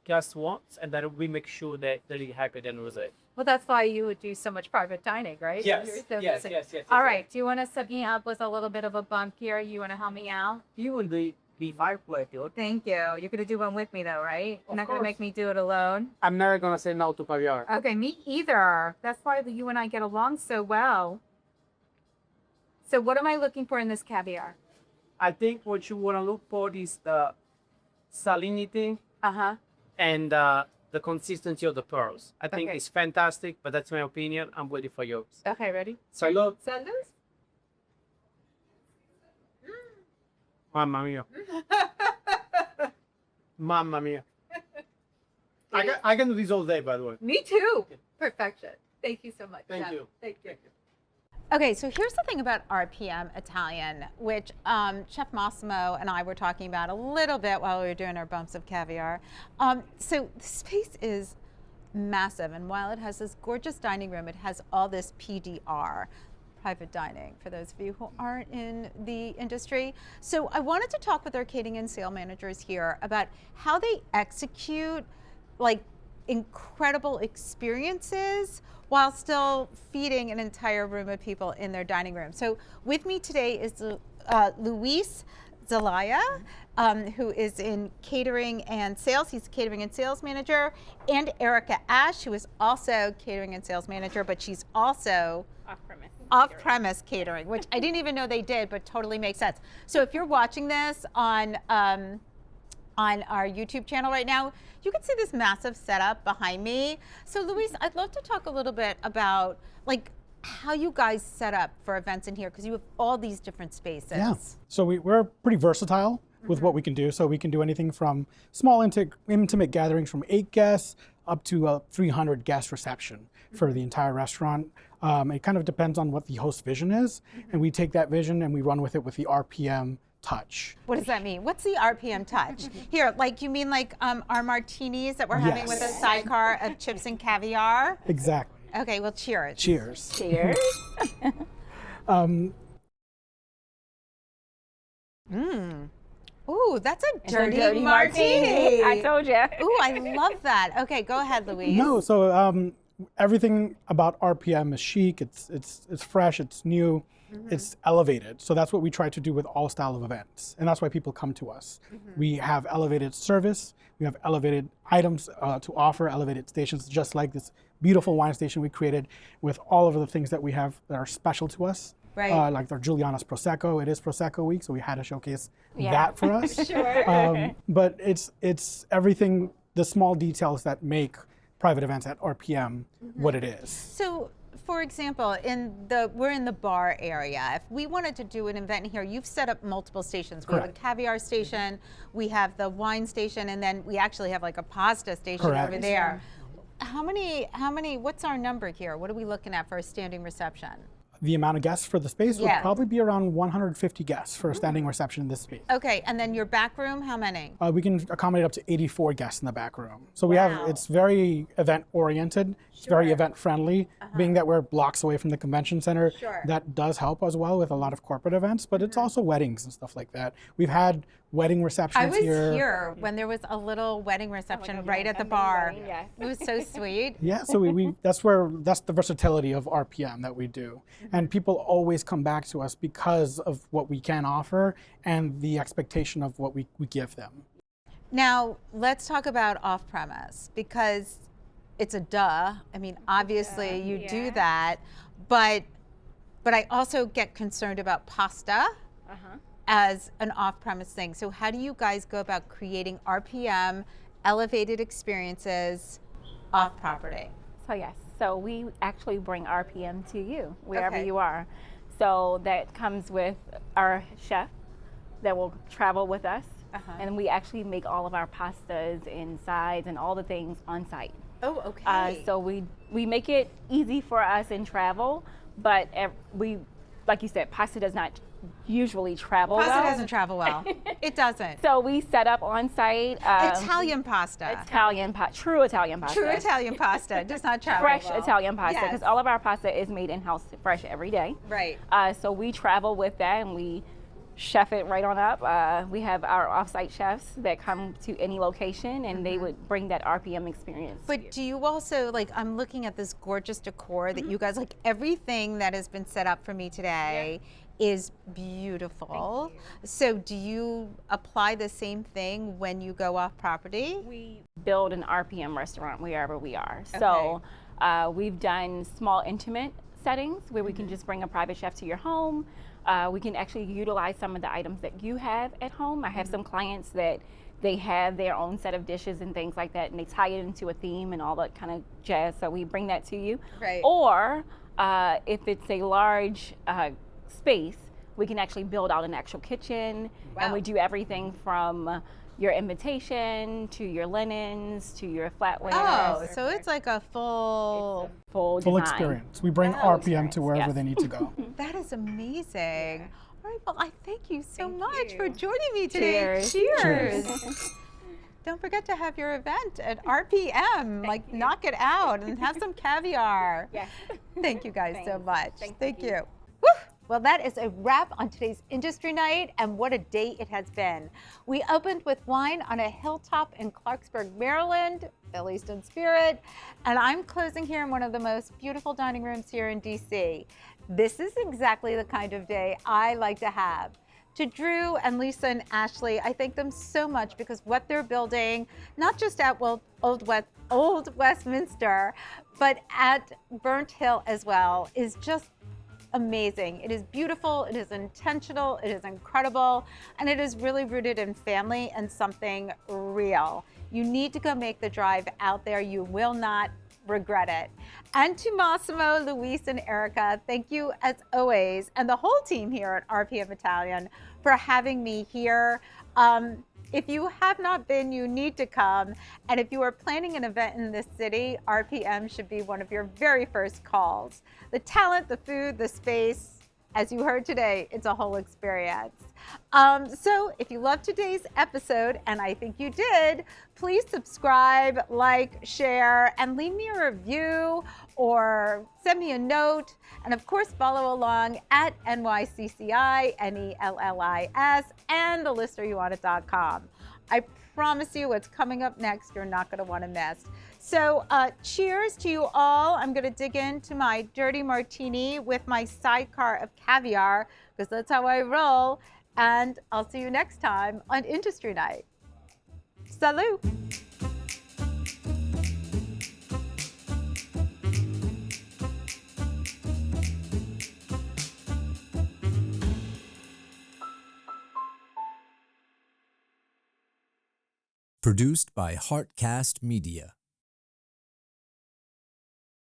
S6: guest wants, and then we make sure that they're really happy at the end of the day.
S5: Well, that's why you would do so much private dining, right?
S6: Yes,
S5: You're so
S6: yes,
S5: busy.
S6: yes, yes,
S5: All
S6: yes.
S5: right. Do you want to set me up with a little bit of a bump here? You want to help me out?
S6: You will be fireplace, dude.
S5: Thank you. You're going to do one with me, though, right? You're not going to
S6: course.
S5: make me do it alone.
S6: I'm never gonna say no to caviar.
S5: Okay, me either. That's why you and I get along so well. So what am I looking for in this caviar?
S6: I think what you want to look for is the salinity
S5: Uh-huh.
S6: and the consistency of the pearls. I think
S5: Okay.
S6: it's fantastic, but that's my opinion. I'm waiting for yours.
S5: Okay, ready?
S6: Salud.
S5: Sanders?
S6: Mamma mia. Mamma mia. I can do this all day, by the way.
S5: Me too. Perfection. Thank you so much.
S6: Thank
S5: Chef.
S6: you.
S5: Thank you.
S1: Okay, so here's the thing about RPM Italian, which Chef Massimo and I were talking about a little bit while we were doing our bumps of caviar. So the space is massive, and while it has this gorgeous dining room, it has all this PDR, private dining, for those of you who aren't in the industry. So I wanted to talk with our catering and sale managers here about how they execute like incredible experiences while still feeding an entire room of people in their dining room. So with me today is Luis Zelaya, who is in catering and sales. He's catering and sales manager, and Arrica Ashe, who is also catering and sales manager, but she's also off-premise catering, which I didn't even know they did, but totally makes sense. So if you're watching this on our YouTube channel right now, you can see this massive setup behind me. So Luis, I'd love to talk a little bit about like how you guys set up for events in here, because you have all these different spaces.
S7: Yeah, so we're pretty versatile with what we can do. So we can do anything from small intimate gatherings from 8 guests up to a 300 guest reception for the entire restaurant. It kind of depends on what the host vision is, and we take that vision and we run with it with the RPM touch.
S1: What does that mean? What's the RPM touch? Here, like you mean like our martinis that we're having with a sidecar of chips and caviar?
S7: Exactly.
S1: Okay, well, cheers.
S7: Cheers.
S1: Cheers. Ooh, that's a dirty,
S5: dirty
S1: martini.
S5: I told you.
S1: Ooh, I love that. Okay, go ahead, Louise.
S7: No, so everything about RPM is chic. It's fresh. It's new. It's elevated. So that's what we try to do with all style of events, and that's why people come to us. We have elevated service. We have elevated items to offer, elevated stations, just like this beautiful wine station we created with all of the things that we have that are special to us.
S1: Right.
S7: Like our Giuliana's Prosecco. It is Prosecco week, so we had to showcase that for us. But it's everything, the small details that make private events at RPM what it is.
S1: So, for example, we're in the bar area. If we wanted to do an event here, you've set up multiple stations. We have a caviar station, we have the wine station, and then we actually have like a pasta station over there. How many, what's our number here? What are we looking at for a standing reception?
S7: The amount of guests for the space would probably be around 150 guests for a standing reception in this space.
S1: Okay, and then your back room, how many?
S7: We can accommodate up to 84 guests in the back room. So we have, it's very event oriented, it's very event friendly, being that we're blocks away from the convention center. That does help as well with a lot of corporate events, but it's also weddings and stuff like that. We've had wedding receptions here.
S1: I was here when there was a little wedding reception right at the bar. It was so sweet.
S7: Yeah, so that's the versatility of RPM that we do. And people always come back to us because of what we can offer and the expectation of what we give them.
S1: Now, let's talk about off-premise, because it's a duh. I mean, obviously you do that, but I also get concerned about pasta as an off-premise thing. So how do you guys go about creating RPM elevated experiences off property?
S5: So yes, so we actually bring RPM to you wherever you are. So that comes with our chef that will travel with us, and we actually make all of our pastas and sides and all the things on site.
S1: Oh, okay.
S5: So we make it easy for us in travel, but we, like you said, pasta does not usually travel well.
S1: Pasta doesn't travel well. It doesn't.
S5: So we set up on site.
S1: Italian pasta.
S5: True Italian pasta.
S1: True Italian pasta does not travel
S5: Fresh
S1: well.
S5: Italian pasta, because all of our pasta is made in-house, fresh every day.
S1: Right.
S5: So we travel with that and we chef it right on up. We have our off-site chefs that come to any location, and they would bring that RPM experience.
S1: But do you also, like, I'm looking at this gorgeous decor that you guys, like, everything that has been set up for me today is beautiful. So do you apply the same thing when you go off property?
S5: We build an RPM restaurant wherever we are. So we've done small intimate settings where we can just bring a private chef to your home. We can actually utilize some of the items that you have at home. I have some clients that they have their own set of dishes and things like that, and they tie it into a theme and all that kind of jazz. So we bring that to you.
S1: Right.
S5: Or if it's a large space, we can actually build out an actual kitchen, and we do everything from your invitation to your linens to your flatware.
S1: Oh, so it's like a full
S5: design.
S7: Experience. We bring RPM to wherever they need to go.
S1: That is amazing. All right, well, I thank you so much for joining me today.
S5: Cheers.
S1: Don't forget to have your event at RPM. Knock it out and have some caviar.
S5: Yes.
S1: Thank you guys so much. Thank you. Woo! Well, that is a wrap on today's industry night, and what a day it has been. We opened with wine on a hilltop in Clarksburg, Maryland, Middle Eastern spirit, and I'm closing here in one of the most beautiful dining rooms here in DC. This is exactly the kind of day I like to have. To Drew and Lisa and Ashli, I thank them so much, because what they're building, not just at Old Westminster, but at Burnt Hill as well, is just amazing. It is beautiful, it is intentional, it is incredible, and it is really rooted in family and something real. You need to go make the drive out there. You will not regret it. And to Massimo, Luis, and Arrica, thank you as always, and the whole team here at RPM Italian for having me here. If you have not been, you need to come. And if you are planning an event in this city, RPM should be one of your very first calls. The talent, the food, the space, as you heard today, it's a whole experience. So if you loved today's episode, and I think you did, please subscribe, like, share, and leave me a review or send me a note. And of course, follow along at NYCCI, NELLIS, and thelisteryouwanted.com. I promise you what's coming up next, you're not going to want to miss. So cheers to you all. I'm going to dig into my dirty martini with my sidecar of caviar, because that's how I roll. And I'll see you next time on Industry Night. Salut!
S8: Produced by Heartcast Media.